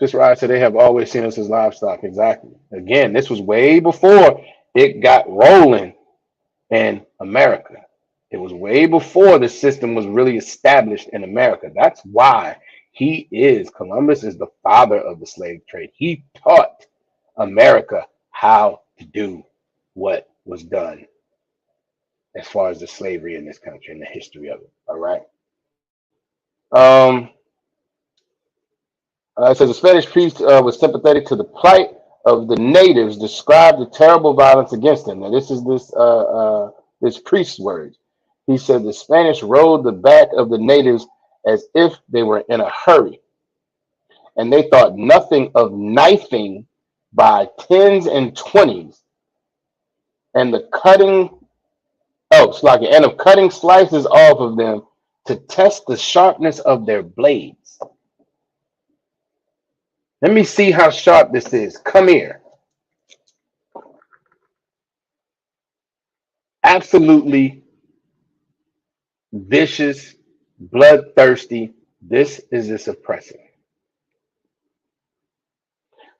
Just right. So they have always seen us as livestock. Exactly. Again, this was way before it got rolling in America. It was way before the system was really established in America. That's why Columbus is the father of the slave trade. He taught America how to do what was done as far as the slavery in this country and the history of it. All right. Um, it says a Spanish priest was sympathetic to the plight of the natives, described the terrible violence against them. Now, this priest's words. He said the Spanish rode the back of the natives as if they were in a hurry, and they thought nothing of knifing by tens and twenties, and the cutting and of cutting slices off of them to test the sharpness of their blades. Let me see how sharp this is. Come here. Absolutely vicious, bloodthirsty. This is this oppressor.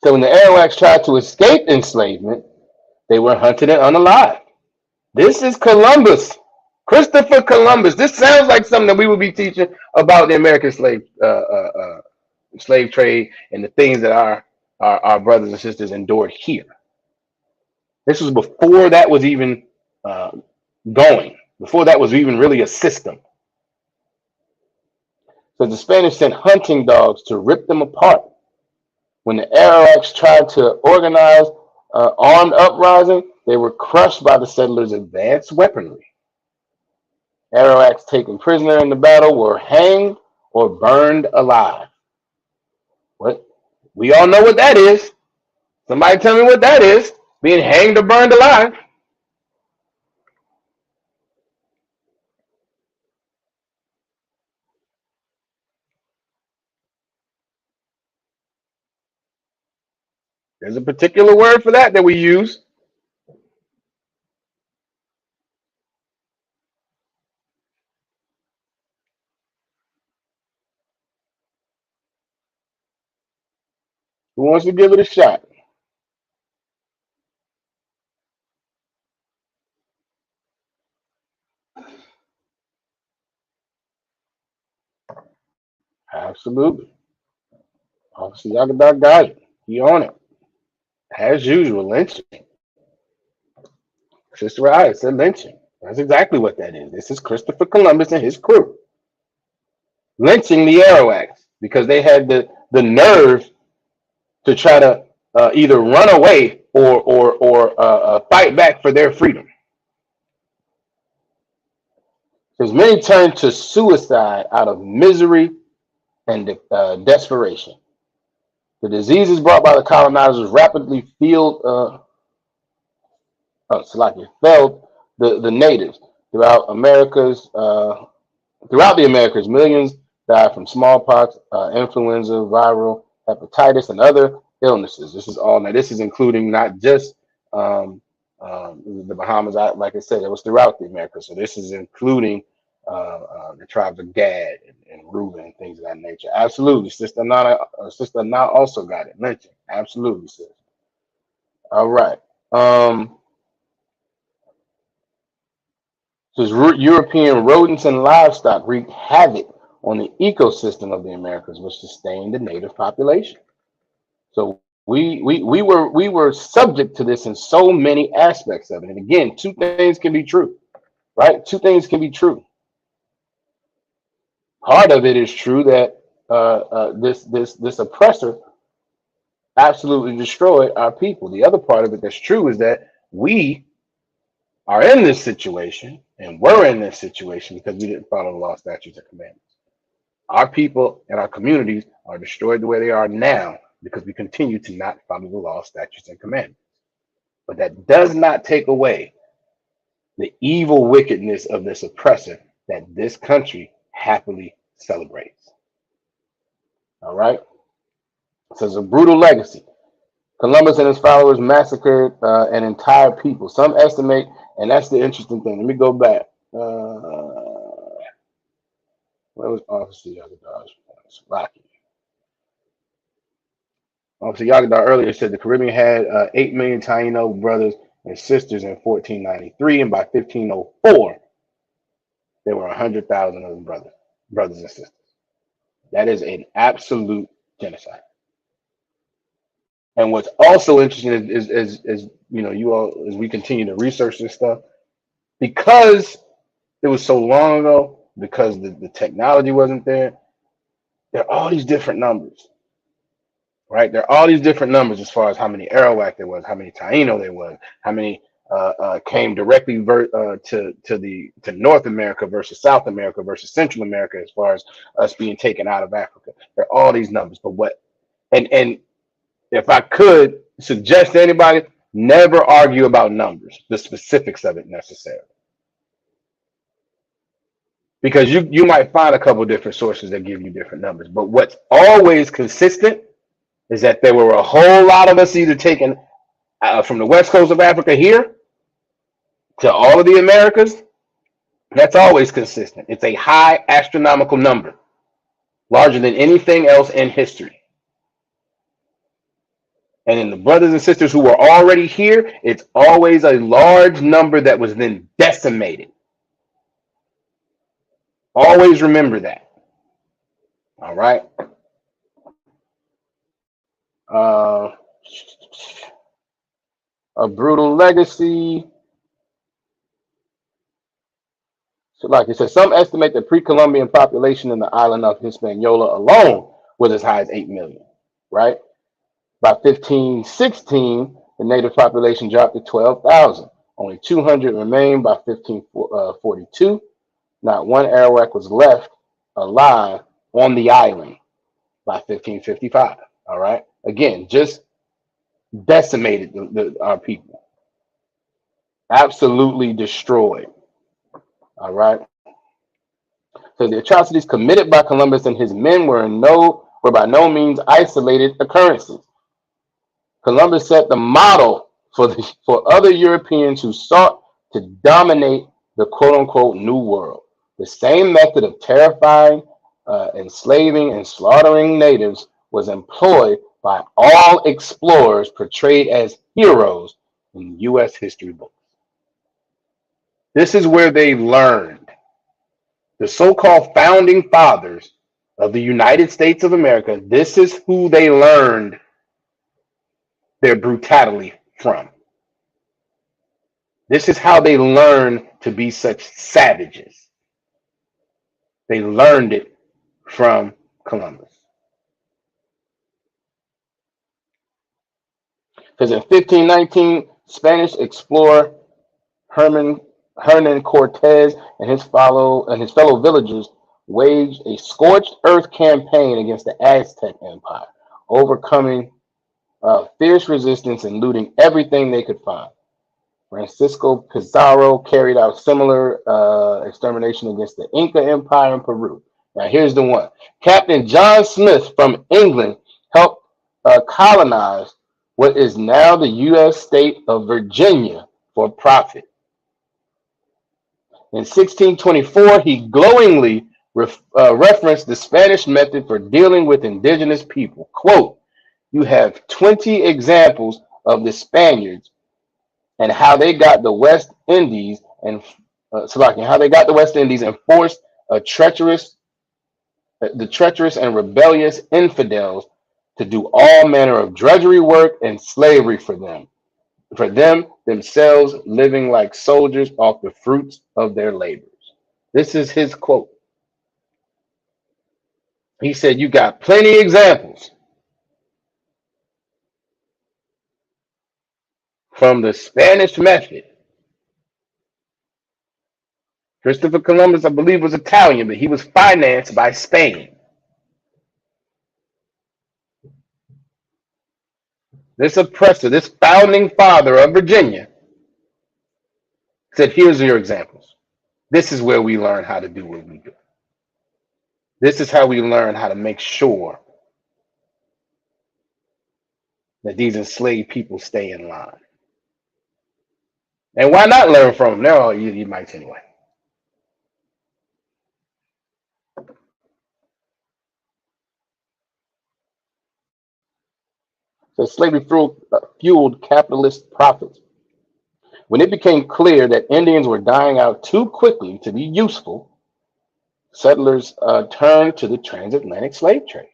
So when the Arawaks tried to escape enslavement, they were hunted and unalive. This is Columbus, Christopher Columbus. This sounds like something that we would be teaching about the American slave trade and the things that our brothers and sisters endured here. This was before that was even uh, going, before that was even really a system. So the Spanish sent hunting dogs to rip them apart. When the Arawaks tried to organize armed uprising, they were crushed by the settlers' advanced weaponry. Arawaks taken prisoner in the battle were hanged or burned alive. What? We all know what that is. Somebody tell me what that is. Being hanged or burned alive. There's a particular word for that we use. Who wants to give it a shot? Absolutely. Officer Yagadak got it. He on it. As usual, lynching. Sister Raya said lynching. That's exactly what that is. This is Christopher Columbus and his crew lynching the Arawaks because they had the nerve to try to either run away or fight back for their freedom. Because many turned to suicide out of misery and desperation. The diseases brought by the colonizers rapidly felled the natives throughout throughout the Americas. Millions died from smallpox, influenza, viral hepatitis, and other illnesses. This is all now. This is including not just the Bahamas. Like I said, it was throughout the Americas. So this is including the tribes of Gad and Reuben and things of that nature. Absolutely, Sister Nana also got it. Lynching. Absolutely, sis. All right. Says European rodents and livestock wreaked havoc on the ecosystem of the Americas, which sustained the native population. So we were subject to this in so many aspects of it. And again, two things can be true, right? Two things can be true. Part of it is true that this oppressor absolutely destroyed our people. The other part of it that's true is that we are in this situation, and we're in this situation because we didn't follow the law, statutes, and commandments. Our people and our communities are destroyed the way they are now because we continue to not follow the law, statutes, and commandments. But that does not take away the evil wickedness of this oppressor that this country happily celebrates. All right? So it's a brutal legacy. Columbus and his followers massacred an entire people. Some estimate, and that's the interesting thing. Let me go back. Where was Officer Yagadar's points? Rocky. Officer Yagadar earlier said the Caribbean had 8 million Taino brothers and sisters in 1493, and by 1504, there were 100,000 of them brothers and sisters. That is an absolute genocide. And what's also interesting is you know, you all, as we continue to research this stuff, because it was so long ago, because the technology wasn't there, there are all these different numbers, right? There are all these different numbers as far as how many Arawak there was, how many Taino there was, how many came directly to North America versus South America versus Central America, as far as us being taken out of Africa. There are all these numbers, but and if I could suggest to anybody, never argue about numbers, the specifics of it necessarily. Because you might find a couple different sources that give you different numbers. But what's always consistent is that there were a whole lot of us either taken from the west coast of Africa here to all of the Americas. That's always consistent. It's a high astronomical number, larger than anything else in history. And in the brothers and sisters who were already here, it's always a large number that was then decimated. Always remember that. All right. A brutal legacy. So like it says, some estimate the pre-Columbian population in the island of Hispaniola alone was as high as 8 million, right? By 1516, the native population dropped to 12,000. Only 200 remained by 1542. Not one Arawak was left alive on the island by 1555. All right. Again, just decimated our people. Absolutely destroyed. All right. So the atrocities committed by Columbus and his men were by no means isolated occurrences. Columbus set the model for other Europeans who sought to dominate the quote-unquote New World. The same method of terrifying, enslaving, and slaughtering natives was employed by all explorers portrayed as heroes in U.S. history books. This is where they learned. The so-called founding fathers of the United States of America, this is who they learned their brutality from. This is how they learned to be such savages. They learned it from Columbus. Because in 1519, Spanish explorer Hernan Cortez and his fellow villagers waged a scorched earth campaign against the Aztec Empire, overcoming fierce resistance and looting everything they could find. Francisco Pizarro carried out similar extermination against the Inca Empire in Peru. Now here's the one. Captain John Smith from England helped colonize what is now the U.S. state of Virginia for profit. In 1624, he glowingly referenced the Spanish method for dealing with indigenous people. Quote, "You have 20 examples of the Spaniards and how they got the West Indies and forced the treacherous and rebellious infidels to do all manner of drudgery work and slavery for them themselves living like soldiers off the fruits of their labors." This is his quote. He said, you got plenty of examples from the Spanish method. Christopher Columbus, I believe, was Italian, but he was financed by Spain. This oppressor, this founding father of Virginia, said, here's your examples. This is where we learn how to do what we do. This is how we learn how to make sure that these enslaved people stay in line. And why not learn from them? They're all Edomites anyway. So slavery fueled capitalist profits. When it became clear that Indians were dying out too quickly to be useful, settlers turned to the transatlantic slave trade.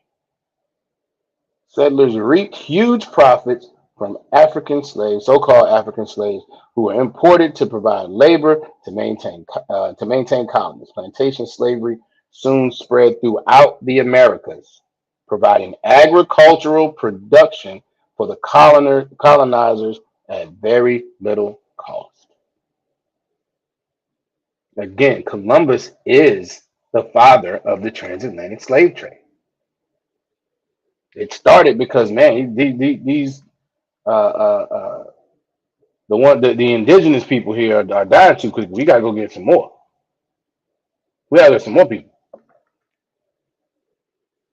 Settlers reaped huge profits from African slaves, so-called African slaves, who were imported to provide labor to maintain colonies. Plantation slavery soon spread throughout the Americas, providing agricultural production for the colonizers at very little cost. Again, Columbus is the father of the transatlantic slave trade. It started because, man, these the indigenous people here are dying too quickly. We gotta go get some more. We gotta get some more people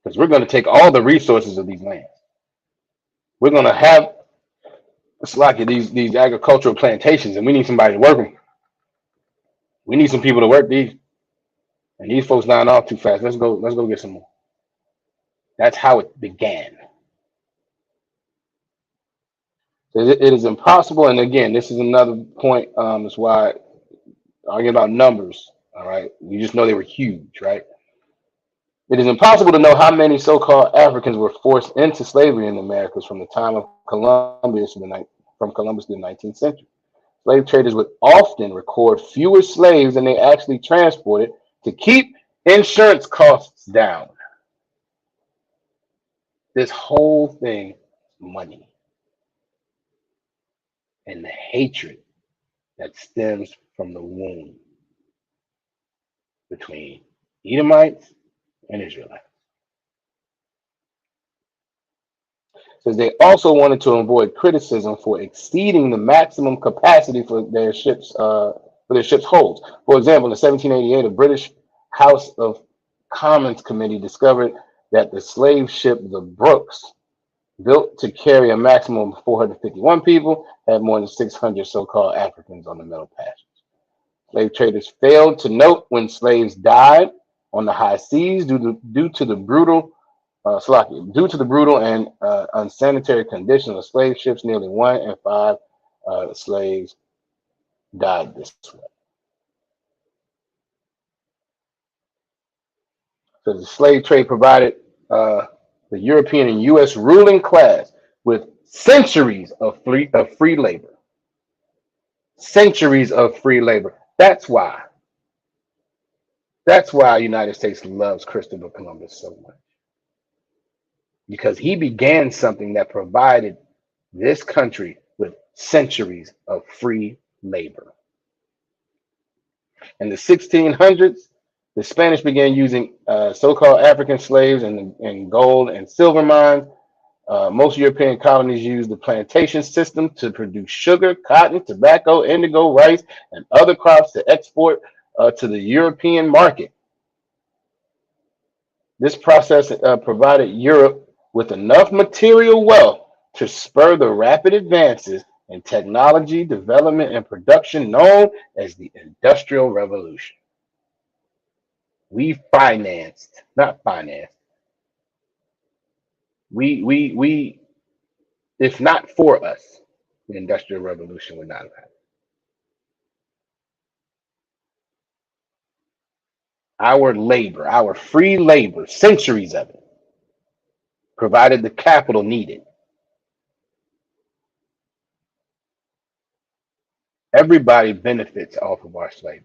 because we're gonna take all the resources of these lands. We're gonna have it's like these agricultural plantations, and we need somebody to work them. We need some people to work these, and these folks dying off too fast. Let's go get some more. That's how it began. So it is impossible, and again, this is another point. That's why arguing about numbers. All right, we just know they were huge, right? It is impossible to know how many so-called Africans were forced into slavery in the Americas from the time of Columbus from Columbus to the 19th century. Slave traders would often record fewer slaves than they actually transported to keep insurance costs down. This whole thing is money and the hatred that stems from the wound between Edomites and Israelites. Says they also wanted to avoid criticism for exceeding the maximum capacity for their ships' holds. For example, in 1788, a British House of Commons committee discovered that the slave ship the Brooks, built to carry a maximum of 451 people, had more than 600 so-called Africans on the Middle Passage. Slave traders failed to note when slaves died on the high seas due to the brutal and unsanitary condition of slave ships. Nearly 1 in 5 slaves died this way. So the slave trade provided the European and U.S. ruling class with centuries of free labor. Centuries of free labor. That's why the United States loves Christopher Columbus so much. Because he began something that provided this country with centuries of free labor. In the 1600s, the Spanish began using so-called African slaves in gold and silver mines. Most European colonies used the plantation system to produce sugar, cotton, tobacco, indigo, rice, and other crops to export to the European market. This process provided Europe with enough material wealth to spur the rapid advances in technology development and production known as the Industrial Revolution. We financed, not financed. We if not for us, the Industrial Revolution would not have happened. Our labor, our free labor, centuries of it, provided the capital needed. Everybody benefits off of our slavery.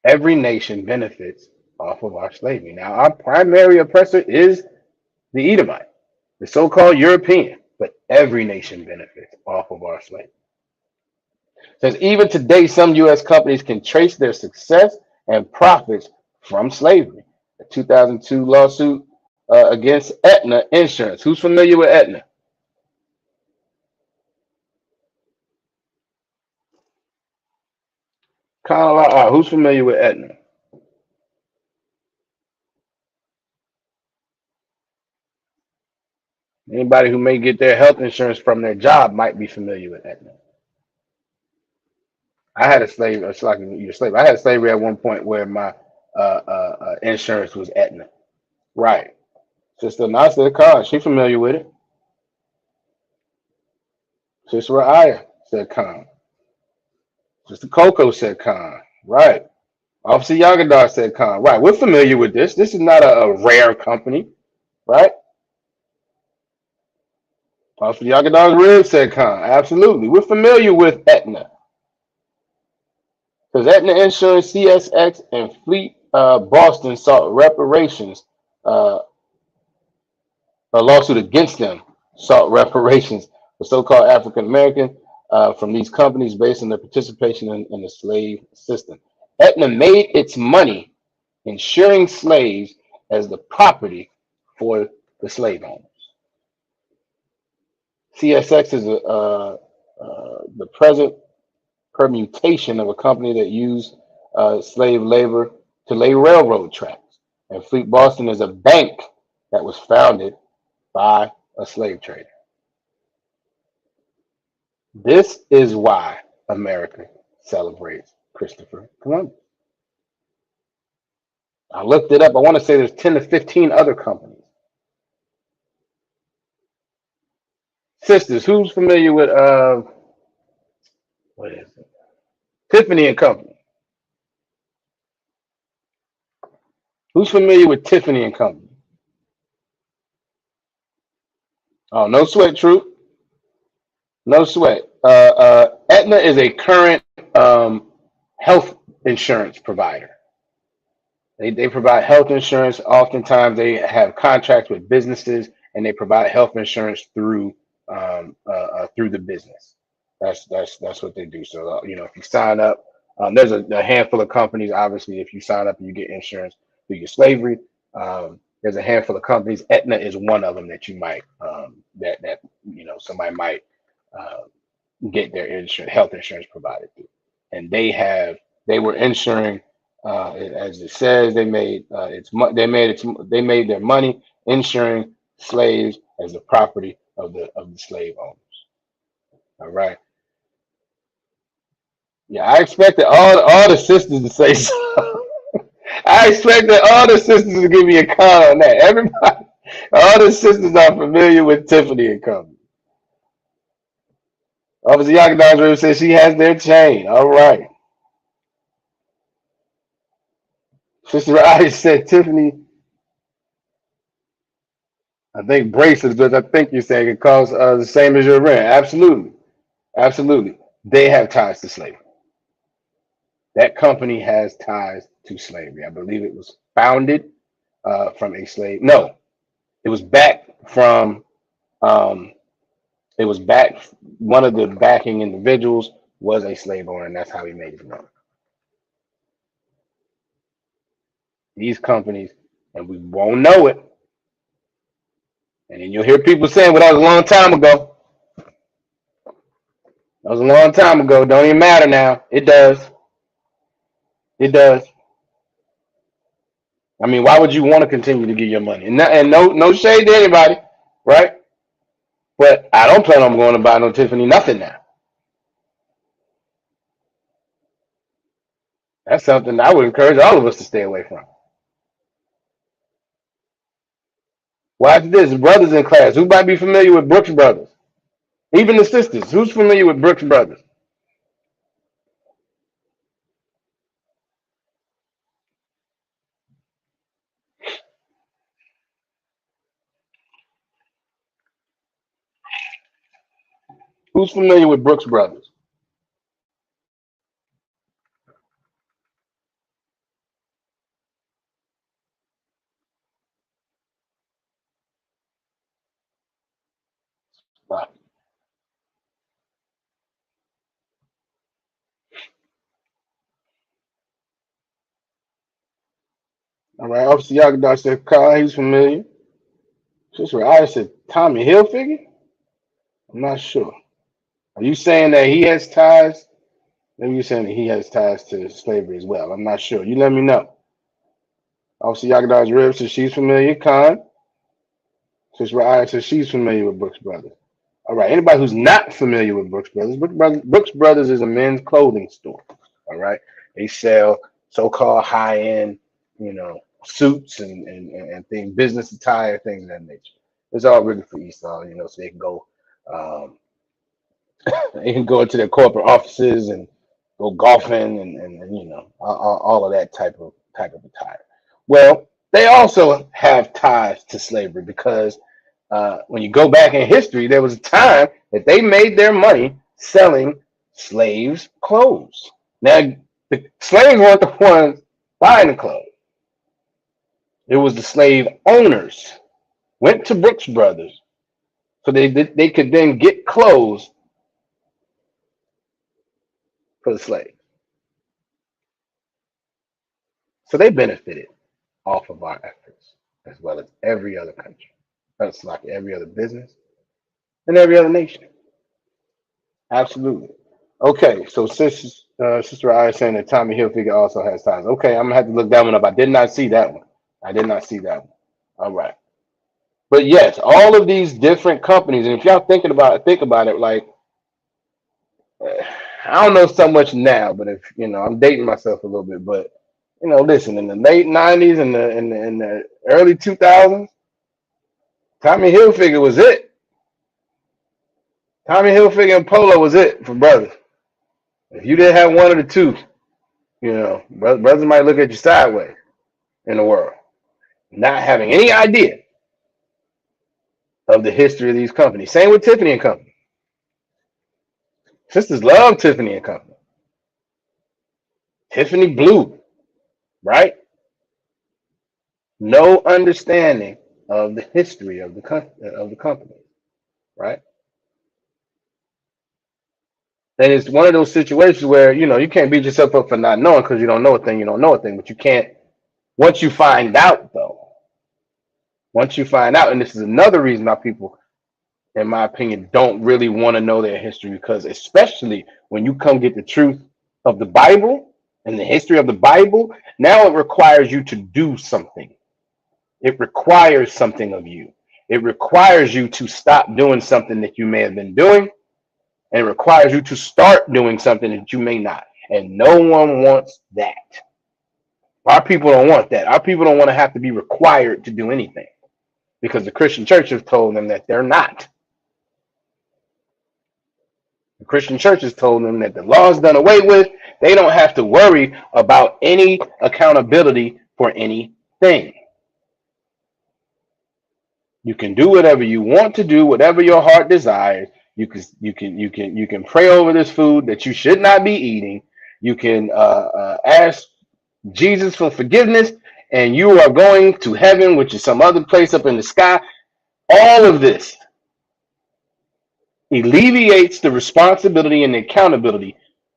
Every nation benefits off of our slavery. Now, our primary oppressor is the Edomite, the so-called European, but every nation benefits off of our slavery. It says even today, some U.S. companies can trace their success and profits from slavery. A 2002 lawsuit against Aetna Insurance. Who's familiar with Aetna? Colorado. Who's familiar with Aetna? Anybody who may get their health insurance from their job might be familiar with Aetna. I had a slave. It's like you're a slave. I had slavery at one point where my insurance was Aetna. Right. Sister Nasa Khan, she familiar with it. Sister Aya said Khan. Sister Coco said Khan. Right. Officer Yagadar said Khan. Right. We're familiar with this. This is not a rare company. Right. Officer Yagadar's rib said Khan. Absolutely. We're familiar with Aetna. Because Aetna Insurance, CSX, and Fleet Boston sought reparations. A lawsuit against them sought reparations for so-called African American from these companies based on their participation in the slave system. Aetna made its money insuring slaves as the property for the slave owners. CSX is the present permutation of a company that used slave labor to lay railroad tracks. And Fleet Boston is a bank that was founded by a slave trader. This is why America celebrates Christopher Columbus. I looked it up. I want to say there's 10 to 15 other companies. Sisters, who's familiar with what is it? Tiffany and Company. Who's familiar with Tiffany and Company? Oh, no sweat, Troop. No sweat. Aetna is a current health insurance provider. They provide health insurance. Oftentimes, they have contracts with businesses, and they provide health insurance through the business. That's what they do. So if you sign up, there's a handful of companies. Obviously, if you sign up and you get insurance through your slavery, there's a handful of companies. Aetna is one of them that you might that somebody might uh, get their health insurance provided through, and they were insuring. As it says, they made their money insuring slaves as the property of the slave owners. All right. Yeah, I expected all the sisters to say so. I expected all the sisters to give me a call on that. Everybody, all the sisters are familiar with Tiffany and Company. Officer Yakadandra says she has their chain. All right. Sister I said Tiffany, I think bracelets, but I think you're saying it costs the same as your rent. Absolutely. Absolutely. They have ties to slavery. That company has ties to slavery. I believe it was founded from a slave. No, it was back from. Um, it was back. One of the backing individuals was a slave owner, and that's how he made his money. These companies, and we won't know it. And then you'll hear people saying, "Well, that was a long time ago. That was a long time ago. Don't even matter now. It does. It does. I mean, why would you want to continue to get your money? And no shade to anybody, right? But I don't plan on going to buy no Tiffany nothing now. That's something I would encourage all of us to stay away from. Watch this, brothers in class. Who might be familiar with Brooks Brothers? Even the sisters. Who's familiar with Brooks Brothers? Who's familiar with Brooks Brothers? Right. All right. Officer Yagadar said, Carl, he's familiar. Sister I said, Tommy Hilfiger? I'm not sure. Are you saying that he has ties? Maybe you're saying that he has ties to slavery as well. I'm not sure. You let me know. Officer Yagadar's rib says she's familiar. Khan. Sister I says she's familiar with Brooks Brothers. All right. Anybody who's not familiar with Brooks Brothers is a men's clothing store. All right. They sell so-called high-end, suits and things, business attire, things of that nature. It's all really for Esau, so they can go, um, they can go into their corporate offices and go golfing and all of that type of attire. Well, they also have ties to slavery because when you go back in history, there was a time that they made their money selling slaves' clothes. Now, the slaves weren't the ones buying the clothes; it was the slave owners went to Brooks Brothers so they could then get clothes for the slaves. So they benefited off of our efforts as well as every other country. That's like every other business and every other nation. Absolutely. Okay, so Sister I is saying that Tommy Hilfiger also has ties. Okay, I'm gonna have to look that one up. I did not see that one. I did not see that one. All right. But yes, all of these different companies, and if y'all think about it, like I don't know so much now, but if I'm dating myself a little bit, but listen, in the late '90s and the early 2000s, Tommy Hilfiger was it. Tommy Hilfiger and Polo was it for brothers. If you didn't have one of the two, brothers might look at you sideways in the world, not having any idea of the history of these companies. Same with Tiffany and Company. Sisters love Tiffany and Company. Tiffany Blue, right? No understanding of the history of the company, right? And it's one of those situations where you can't beat yourself up for not knowing because you don't know a thing. You don't know a thing, but you can't. Once you find out, though, once you find out, and this is another reason why people, in my opinion, don't really want to know their history because, especially when you come get the truth of the Bible and the history of the Bible, now it requires you to do something. It requires something of you. It requires you to stop doing something that you may have been doing, and it requires you to start doing something that you may not. And no one wants that. Our people don't want that. Our people don't want to have to be required to do anything because the Christian church has told them that they're not. The Christian church has told them that the law is done away with. They don't have to worry about any accountability for anything. You can do whatever you want to do, whatever your heart desires. You can pray over this food that you should not be eating. You can ask Jesus for forgiveness, and you are going to heaven, which is some other place up in the sky. All of this alleviates the responsibility and the accountability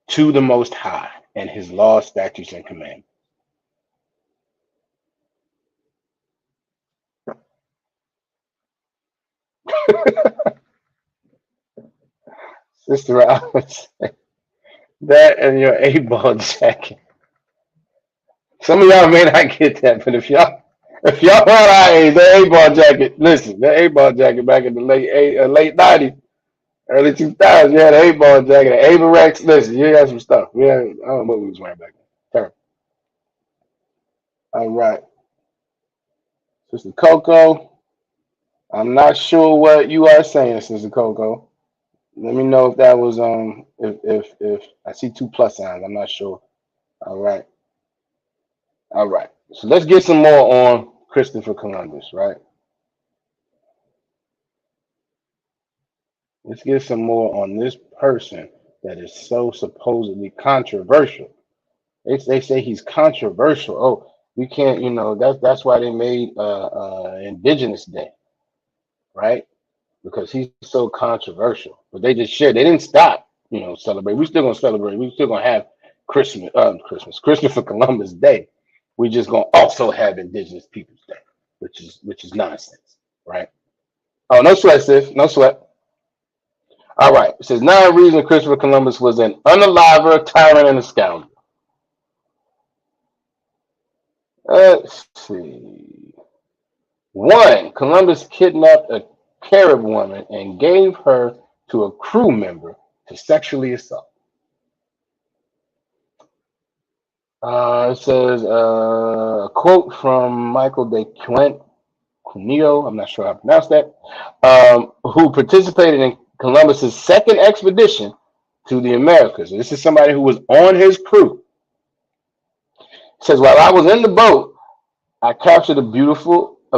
to the Most High and His laws, statutes, and commandments. Sister Alice, that and your A-ball jacket. Some of y'all may not get that, but if y'all want our age, the A-ball jacket, listen, the A-ball jacket back in the late '90s, early 2000s, you had an A-ball jacket, an Averex. Listen, you had some stuff. I don't know what we was wearing back then. Terrible. All right, Sister Coco. I'm not sure what you are saying, Sister Coco. Let me know if that was if I see two plus signs. I'm not sure. All right, all right. So let's get some more on Christopher Columbus, right? Let's get some more on this person that is so supposedly controversial. They say he's controversial. Oh, we can't, that's why they made Indigenous Day, right? because he's so controversial. But they just shared. They didn't stop, celebrate. We still gonna celebrate. We still gonna have Christopher Columbus Day. We just gonna also have Indigenous Peoples Day, which is nonsense, right? Oh, no sweat, sis. No sweat. All right. It says 9 reasons Christopher Columbus was an unaliver, tyrant, and a scoundrel. Let's see. 1. Columbus kidnapped a Carib woman and gave her to a crew member to sexually assault. It says a quote from Michael de Cuneo, I'm not sure how to pronounce that, who participated in Columbus's second expedition to the Americas. This is somebody who was on his crew. It says, while I was in the boat, I captured a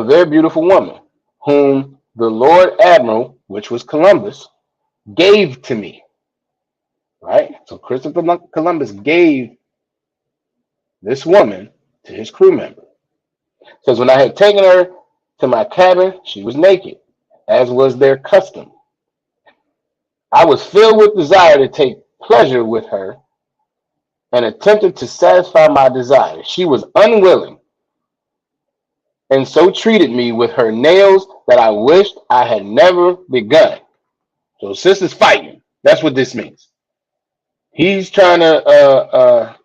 very beautiful woman, whom the Lord Admiral, which was Columbus, gave to me. Right? So Christopher Columbus gave this woman to his crew member. It says, when I had taken her to my cabin, she was naked, as was their custom. I was filled with desire to take pleasure with her and attempted to satisfy my desire. She was unwilling and so treated me with her nails that I wished I had never begun. So sister's fighting. That's what this means. He's trying to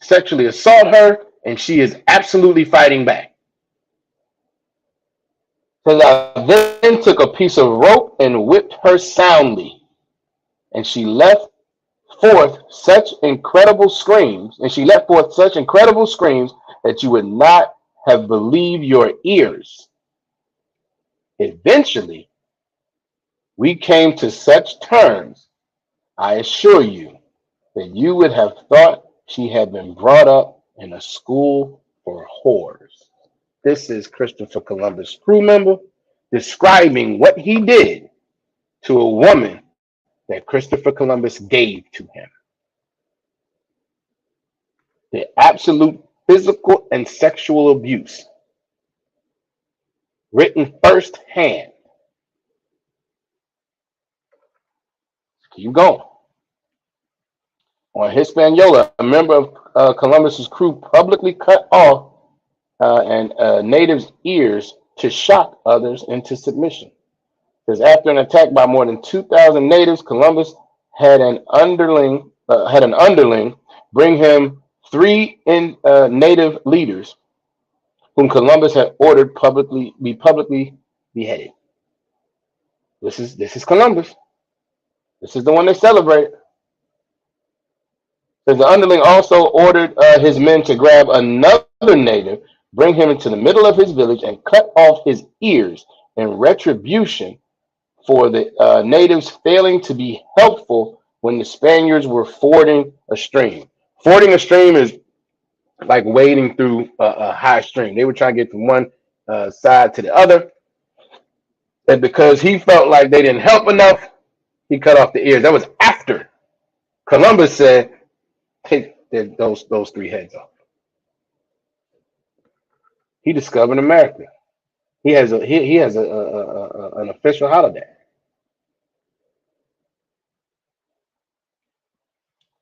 sexually assault her, and she is absolutely fighting back. So I then took a piece of rope and whipped her soundly, and she let forth such incredible screams, that you would not have believed your ears. Eventually, we came to such terms, I assure you, that you would have thought she had been brought up in a school for whores. This is Christopher Columbus' crew member describing what he did to a woman that Christopher Columbus gave to him. The absolute physical and sexual abuse, written firsthand. Keep going. On Hispaniola, a member of Columbus's crew publicly cut off and natives' ears to shock others into submission. Because after an attack by more than 2,000 natives, Columbus had an underling bring him 3 native leaders whom Columbus had ordered be publicly beheaded. This is Columbus. This is the one they celebrate. Because the underling also ordered his men to grab another native, bring him into the middle of his village, and cut off his ears in retribution for the natives failing to be helpful when the Spaniards were fording a stream. Fording a stream is like wading through a high stream. They were trying to get from one side to the other. And because he felt like they didn't help enough, he cut off the ears. That was after Columbus said, take those 3 heads off. He discovered America. He has an official holiday.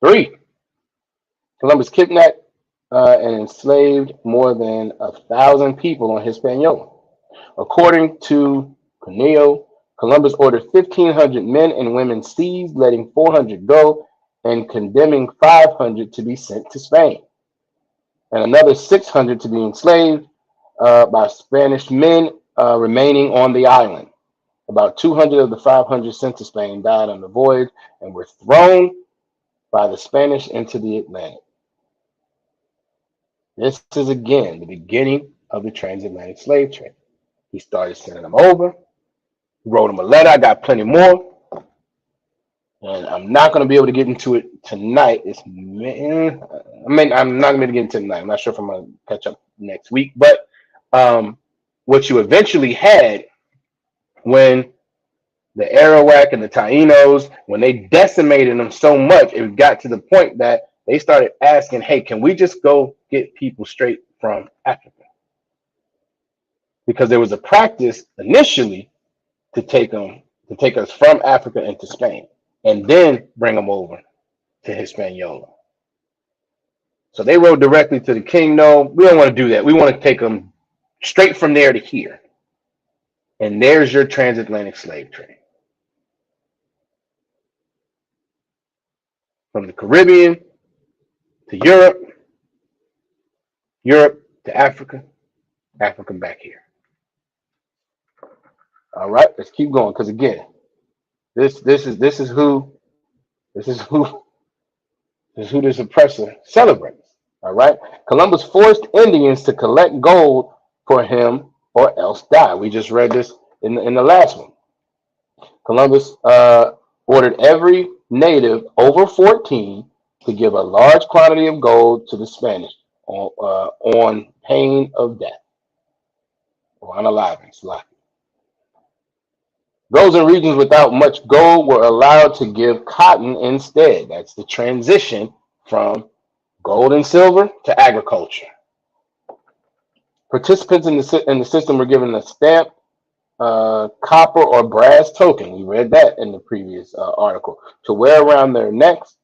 3. Columbus kidnapped and enslaved more than 1,000 people on Hispaniola. According to Cuneo, Columbus ordered 1,500 men and women seized, letting 400 go, and condemning 500 to be sent to Spain, and another 600 to be enslaved by Spanish men remaining on the island. About 200 of the 500 sent to Spain died on the voyage and were thrown by the Spanish into the Atlantic. This is again the beginning of the transatlantic slave trade. He started sending them over. He wrote them a letter. I got plenty more. And I'm not going to be able to get into it tonight. I'm not going to get into it tonight. I'm not sure if I'm going to catch up next week. But what you eventually had when the Arawak and the Tainos, when they decimated them so much, it got to the point that they started asking, hey, can we just go get people straight from Africa? Because there was a practice initially to take us from Africa into Spain, and then bring them over to Hispaniola. So they rode directly to the king. No, we don't want to do that. We want to take them straight from there to here. And there's your transatlantic slave trade. From the Caribbean to Europe, Europe to Africa, Africa back here. All right, let's keep going. Because again, this is who this is who this is who this oppressor celebrates. All right. Columbus forced Indians to collect gold for him or else die. We just read this in the last one. Columbus ordered every native over 14 to give a large quantity of gold to the Spanish on pain of death or unaliving. Those in regions without much gold were allowed to give cotton instead. That's the transition from gold and silver to agriculture. Participants in the system were given a stamp, copper or brass token. We read that in the previous article, to wear around their necks,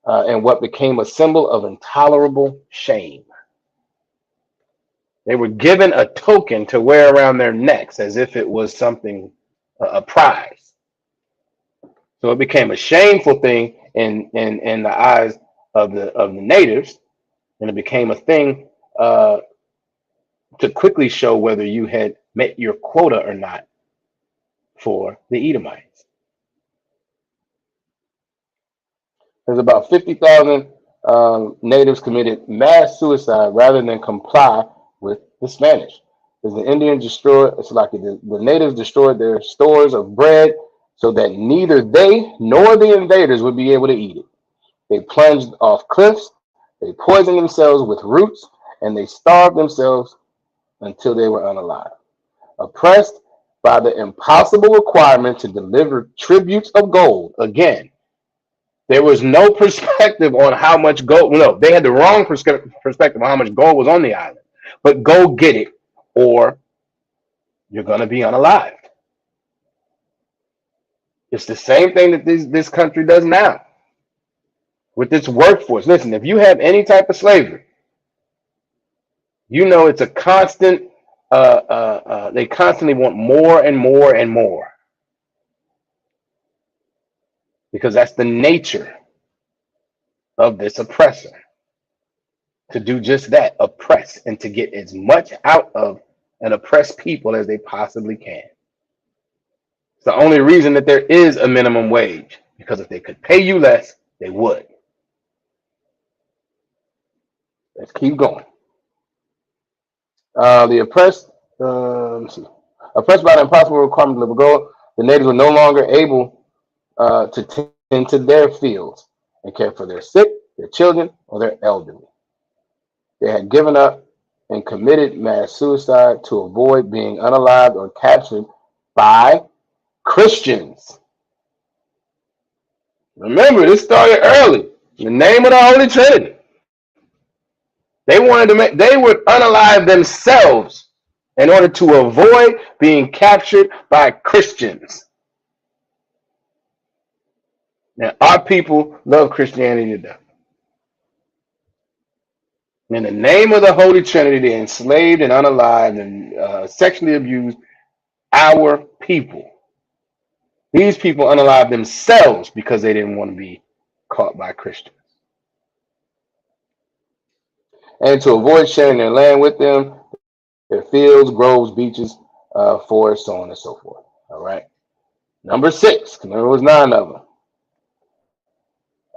and what became a symbol of intolerable shame. They were given a token to wear around their necks as if it was something, a prize. So it became a shameful thing in the eyes of the natives, and it became a thing to quickly show whether you had met your quota or not for the Edomites. There's about 50,000 natives committed mass suicide rather than comply with the Spanish. As the Indians destroyed, it's like the natives destroyed their stores of bread so that neither they nor the invaders would be able to eat it. They plunged off cliffs, they poisoned themselves with roots, and they starved themselves until they were unalive. Oppressed by the impossible requirement to deliver tributes of gold. Again, there was no perspective on how much gold. No, they had the wrong perspective on how much gold was on the island. But go get it, or you're going to be unalived. It's the same thing that this country does now with its workforce. Listen, if you have any type of slavery, you know it's a constant. They constantly want more and more and more because that's the nature of this oppressor, to do just that, oppress, and to get as much out of an oppressed people as they possibly can. It's the only reason that there is a minimum wage, because if they could pay you less, they would. Let's keep going. The oppressed, oppressed by the impossible requirement to deliver gold, the natives were no longer able to tend to their fields and care for their sick, their children, or their elderly. They had given up and committed mass suicide to avoid being unalived or captured by Christians. Remember, this started early. In the name of the Holy Trinity. They would unalive themselves in order to avoid being captured by Christians. Now, our people love Christianity to death. In the name of the Holy Trinity, they enslaved and unalived and sexually abused our people. These people unalived themselves because they didn't want to be caught by Christians. And to avoid sharing their land with them, their fields, groves, beaches, forests, so on and so forth. All right. Number 6, remember it was 9 of them.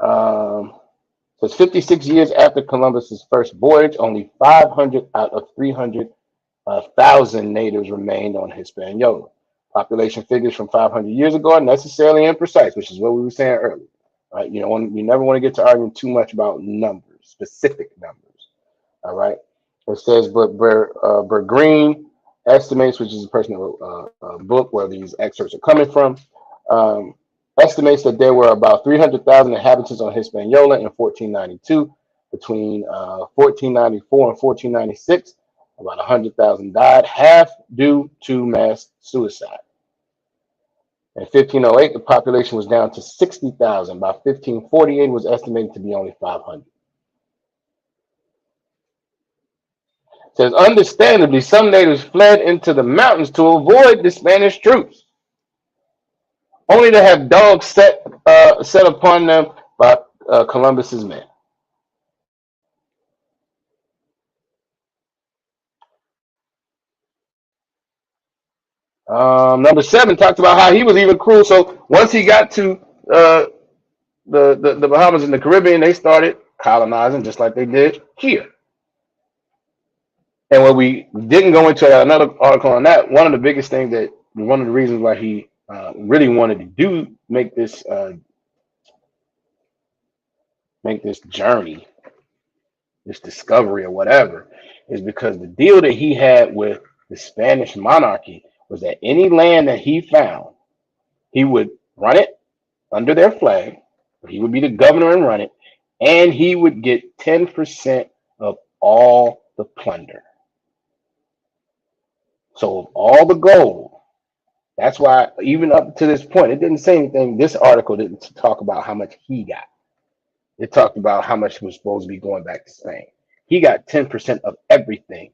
So it's 56 years after Columbus's first voyage, only 500 out of 300,000 natives remained on Hispaniola. Population figures from 500 years ago are necessarily imprecise, which is what we were saying earlier. Right? You never want to get to arguing too much about numbers, specific numbers. All right. It says, but Bergreen estimates, which is the person who wrote a book where these excerpts are coming from, estimates that there were about 300,000 inhabitants on Hispaniola in 1492. Between 1494 and 1496, about 100,000 died, half due to mass suicide. In 1508, the population was down to 60,000. By 1548, it was estimated to be only 500. It says, understandably, some natives fled into the mountains to avoid the Spanish troops, only to have dogs set upon them by Columbus's men. Number 7 talked about how he was even cruel. So once he got to the Bahamas and the Caribbean, they started colonizing just like they did here. And what we didn't go into another article on that, one of the biggest things that one of the reasons why he really wanted to make this journey, this discovery or whatever, is because the deal that he had with the Spanish monarchy was that any land that he found, he would run it under their flag. He would be the governor and run it, and he would get 10% of all the plunder. So of all the gold, that's why even up to this point, it didn't say anything. This article didn't talk about how much he got. It talked about how much was supposed to be going back to Spain. He got 10% of everything.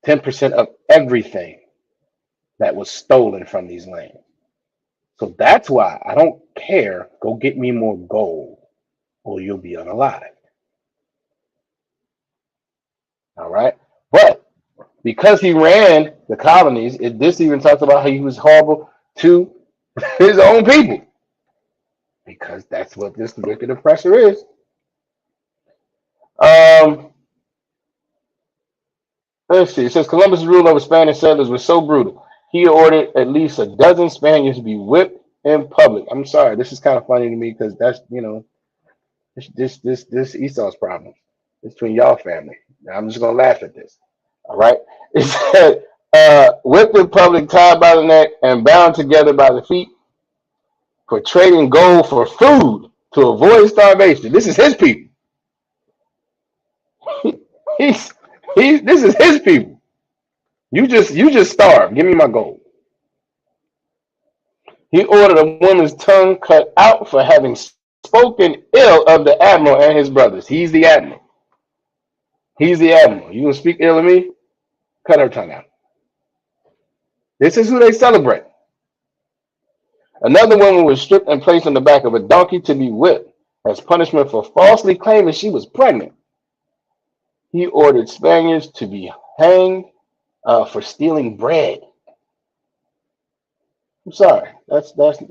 10% of everything that was stolen from these lands. So that's why I don't care. Go get me more gold or you'll be unalive. All right. But because he ran the colonies, this even talks about how he was horrible to his own people. Because that's what this wicked oppressor is. Let's see. It says Columbus' rule over Spanish settlers was so brutal. He ordered at least a dozen Spaniards to be whipped in public. I'm sorry, this is kind of funny to me because that's this Esau's problem. It's between y'all family. Now, I'm just gonna laugh at this. All right. It said whipped in public, tied by the neck, and bound together by the feet for trading gold for food to avoid starvation. This is his people. This is his people. You just starve. Give me my gold. He ordered a woman's tongue cut out for having spoken ill of the admiral and his brothers. He's the admiral. He's the admiral. You gonna speak ill of me? Cut her tongue out. This is who they celebrate. Another woman was stripped and placed on the back of a donkey to be whipped as punishment for falsely claiming she was pregnant. He ordered Spaniards to be hanged for stealing bread. I'm sorry. That's that's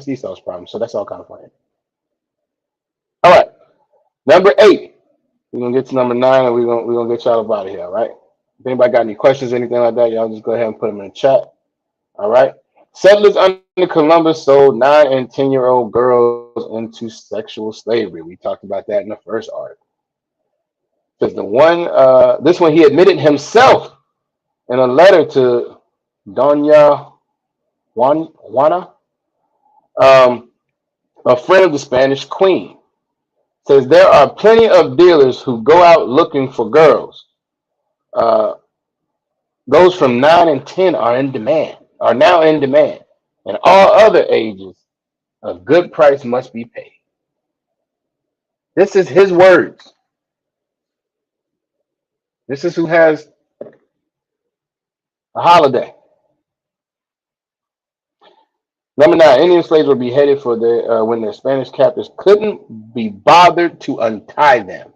Esau's problem. So that's all kind of funny. All right. Number 8. We're gonna get to number 9 and we're gonna get y'all up out of here, all right? If anybody got any questions, anything like that, y'all just go ahead and put them in the chat. All right. Settlers under Columbus sold 9 and 10-year-old girls into sexual slavery. We talked about that in the first article. Because this one he admitted himself in a letter to Doña Juana, a friend of the Spanish queen. Says there are plenty of dealers who go out looking for girls. Those from 9 and 10 are now in demand, and all other ages, a good price must be paid. This is his words. This is who has a holiday. Number 9, Indian slaves were beheaded for when their Spanish captors couldn't be bothered to untie them.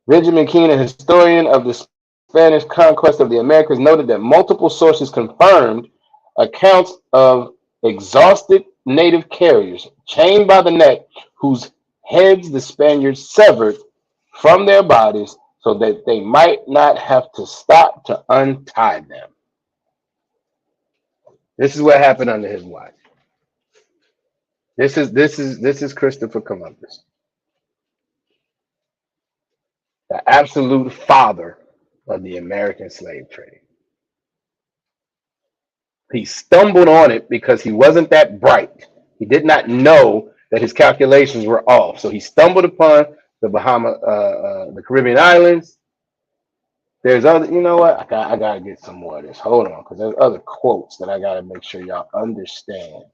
Benjamin Keene, a historian of the Spanish conquest of the Americas, noted that multiple sources confirmed accounts of exhausted native carriers chained by the neck whose heads the Spaniards severed from their bodies so that they might not have to stop to untie them. This is what happened under his watch. This is Christopher Columbus, the absolute father of the American slave trade. He stumbled on it because he wasn't that bright. He did not know that his calculations were off. So he stumbled upon the Caribbean islands, There's other, you know what? I gotta get some more of this. Hold on, because there's other quotes that I gotta make sure y'all understand.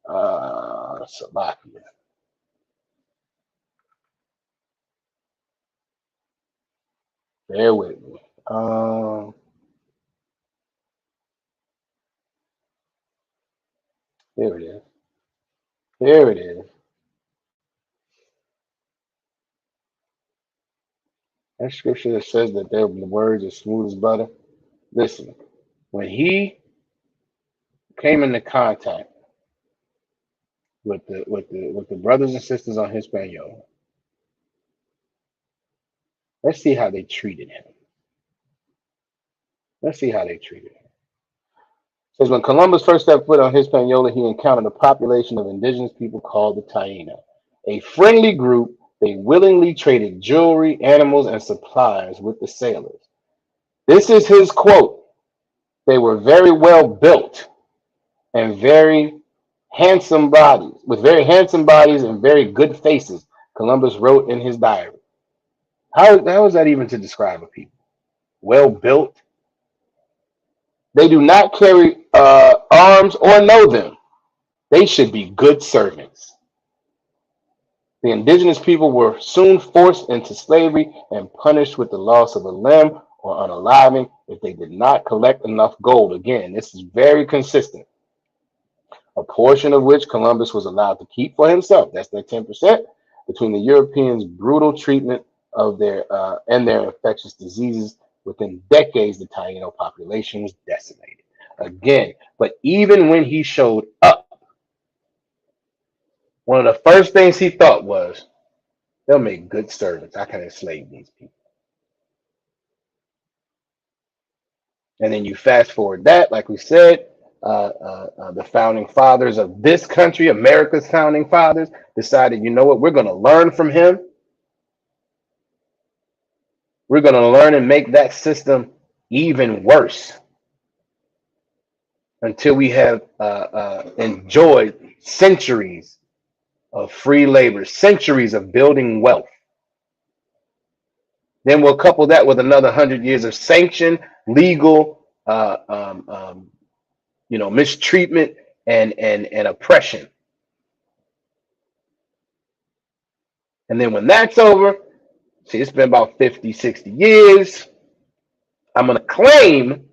Salakia. Bear with me. Here it is. Here it is. That scripture that says that the words are smooth as butter. Listen, when he came into contact with the brothers and sisters on Hispaniola, let's see how they treated him. Let's see how they treated him. It says when Columbus first stepped foot on Hispaniola, he encountered a population of indigenous people called the Taíno. A friendly group, they willingly traded jewelry, animals, and supplies with the sailors. This is his quote. They were very well built and very handsome bodies, with very handsome bodies and very good faces, Columbus wrote in his diary. How is that even to describe a people? Well built. They do not carry arms or know them. They should be good servants. The indigenous people were soon forced into slavery and punished with the loss of a limb or unaliving if they did not collect enough gold. Again, this is very consistent. A portion of which Columbus was allowed to keep for himself. That's their 10%. Between the Europeans' brutal treatment of their infectious diseases, within decades, the Taino population was decimated. Again, but even when he showed up, one of the first things he thought was, they'll make good servants. I can enslave these people. And then you fast forward that, like we said, the founding fathers of this country, America's founding fathers, decided, you know what, we're going to learn from him. We're going to learn and make that system even worse until we have enjoyed centuries of free labor, centuries of building wealth. Then we'll couple that with another 100 years of sanctioned, legal, mistreatment and oppression. And then when that's over, see, it's been about 50, 60 years. I'm going to claim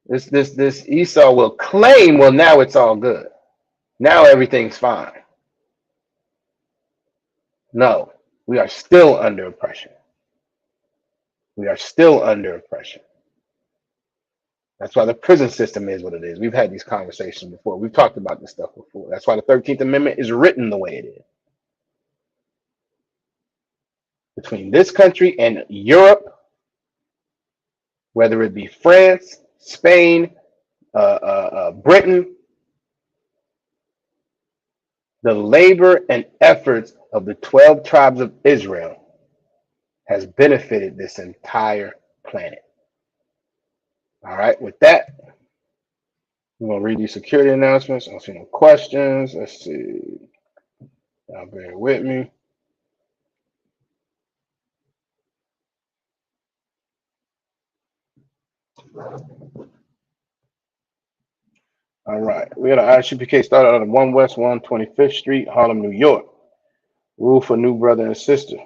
this Esau will claim, well, now it's all good. Now everything's fine. No, we are still under oppression. We are still under oppression. That's why the prison system is what it is. We've had these conversations before. We've talked about this stuff before. That's why the 13th Amendment is written the way it is. Between this country and Europe, whether it be France, Spain, Britain, the labor and efforts of the 12 tribes of Israel has benefited this entire planet. All right, with that, we're going to read these security announcements. I don't see no questions. Let's see. Y'all bear with me. All right, we got an ISUPK started on 1 West 125th Street, Harlem, New York. Rule for new brother and sister.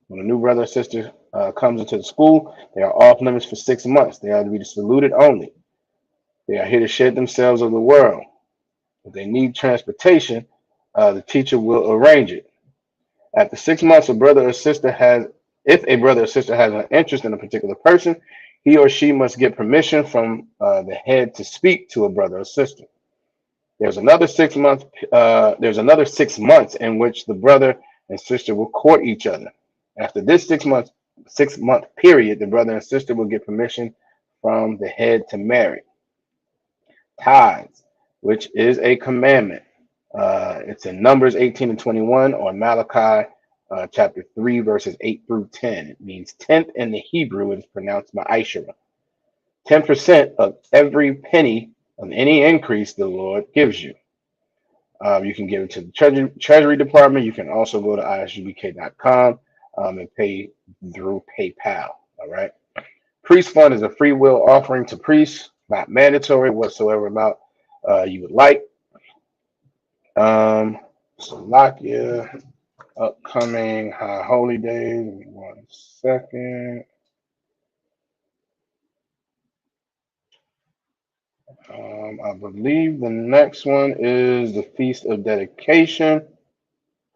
When a new brother or sister comes into the school, they are off limits for 6 months. They are to be saluted only. They are here to shed themselves of the world. If they need transportation, the teacher will arrange it. After 6 months, if a brother or sister has an interest in a particular person, he or she must get permission from the head to speak to a brother or sister. There's another 6 months. There's another 6 months in which the brother and sister will court each other. After this 6 month period, the brother and sister will get permission from the head to marry. Tithes, which is a commandment. It's in Numbers 18 and 21 or Malachi chapter 3, verses 8 through 10. It means tenth in the Hebrew. It is pronounced ma'ashara. 10% of every penny of any increase the Lord gives you. You can give it to the Treasury Department. You can also go to isubk.com and pay through PayPal. All right. Priest fund is a free will offering to priests, not mandatory whatsoever amount you would like. Salakia, upcoming high holy days. Give me 1 second. I believe the next one is the Feast of Dedication.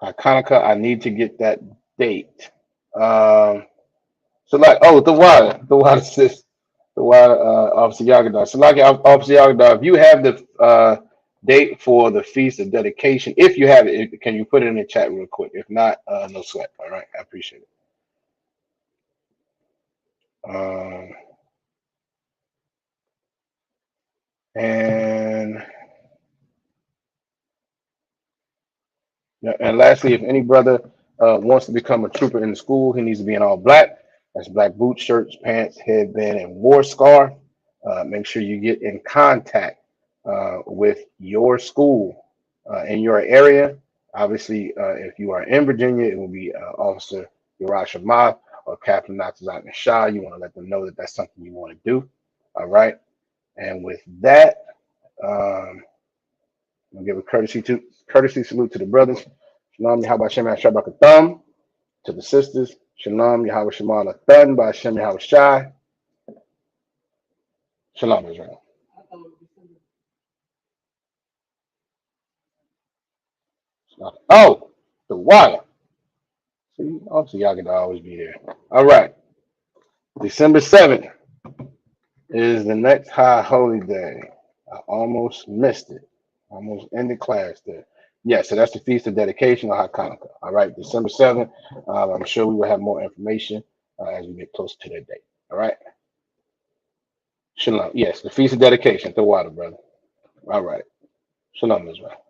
Hanukkah, I need to get that date. The water sis, the water Officer Yagadar. So like Officer Yagadar, if you have the date for the Feast of Dedication, if you have it, can you put it in the chat real quick? If not, no sweat. All right, I appreciate it. And yeah, and lastly, if any brother wants to become a trooper in the school, he needs to be in all black. That's black boots, shirts, pants, headband, and war scarf. Make sure you get in contact with your school in your area. Obviously, if you are in Virginia, it will be Officer Urash Ahmad or Captain Natazak Shah. You want to let them know that that's something you want to do. All right. And with that, I'll give a courtesy salute to the brothers. Shalom Yahweh Shem Shabbat to the sisters. Shalom Yahweh Shemala Thun by Shem Yahweh Shai. Shalom Israel. Oh, the water. See, obviously y'all can always be there. All right. December 7th is the next high holy day. I almost missed it. Almost ended class there. Yeah, so that's the Feast of Dedication of Hanukkah. All right, December 7th. I'm sure we will have more information as we get closer to that date. All right. Shalom. Yes, the Feast of Dedication. The water, brother. All right. Shalom, Israel.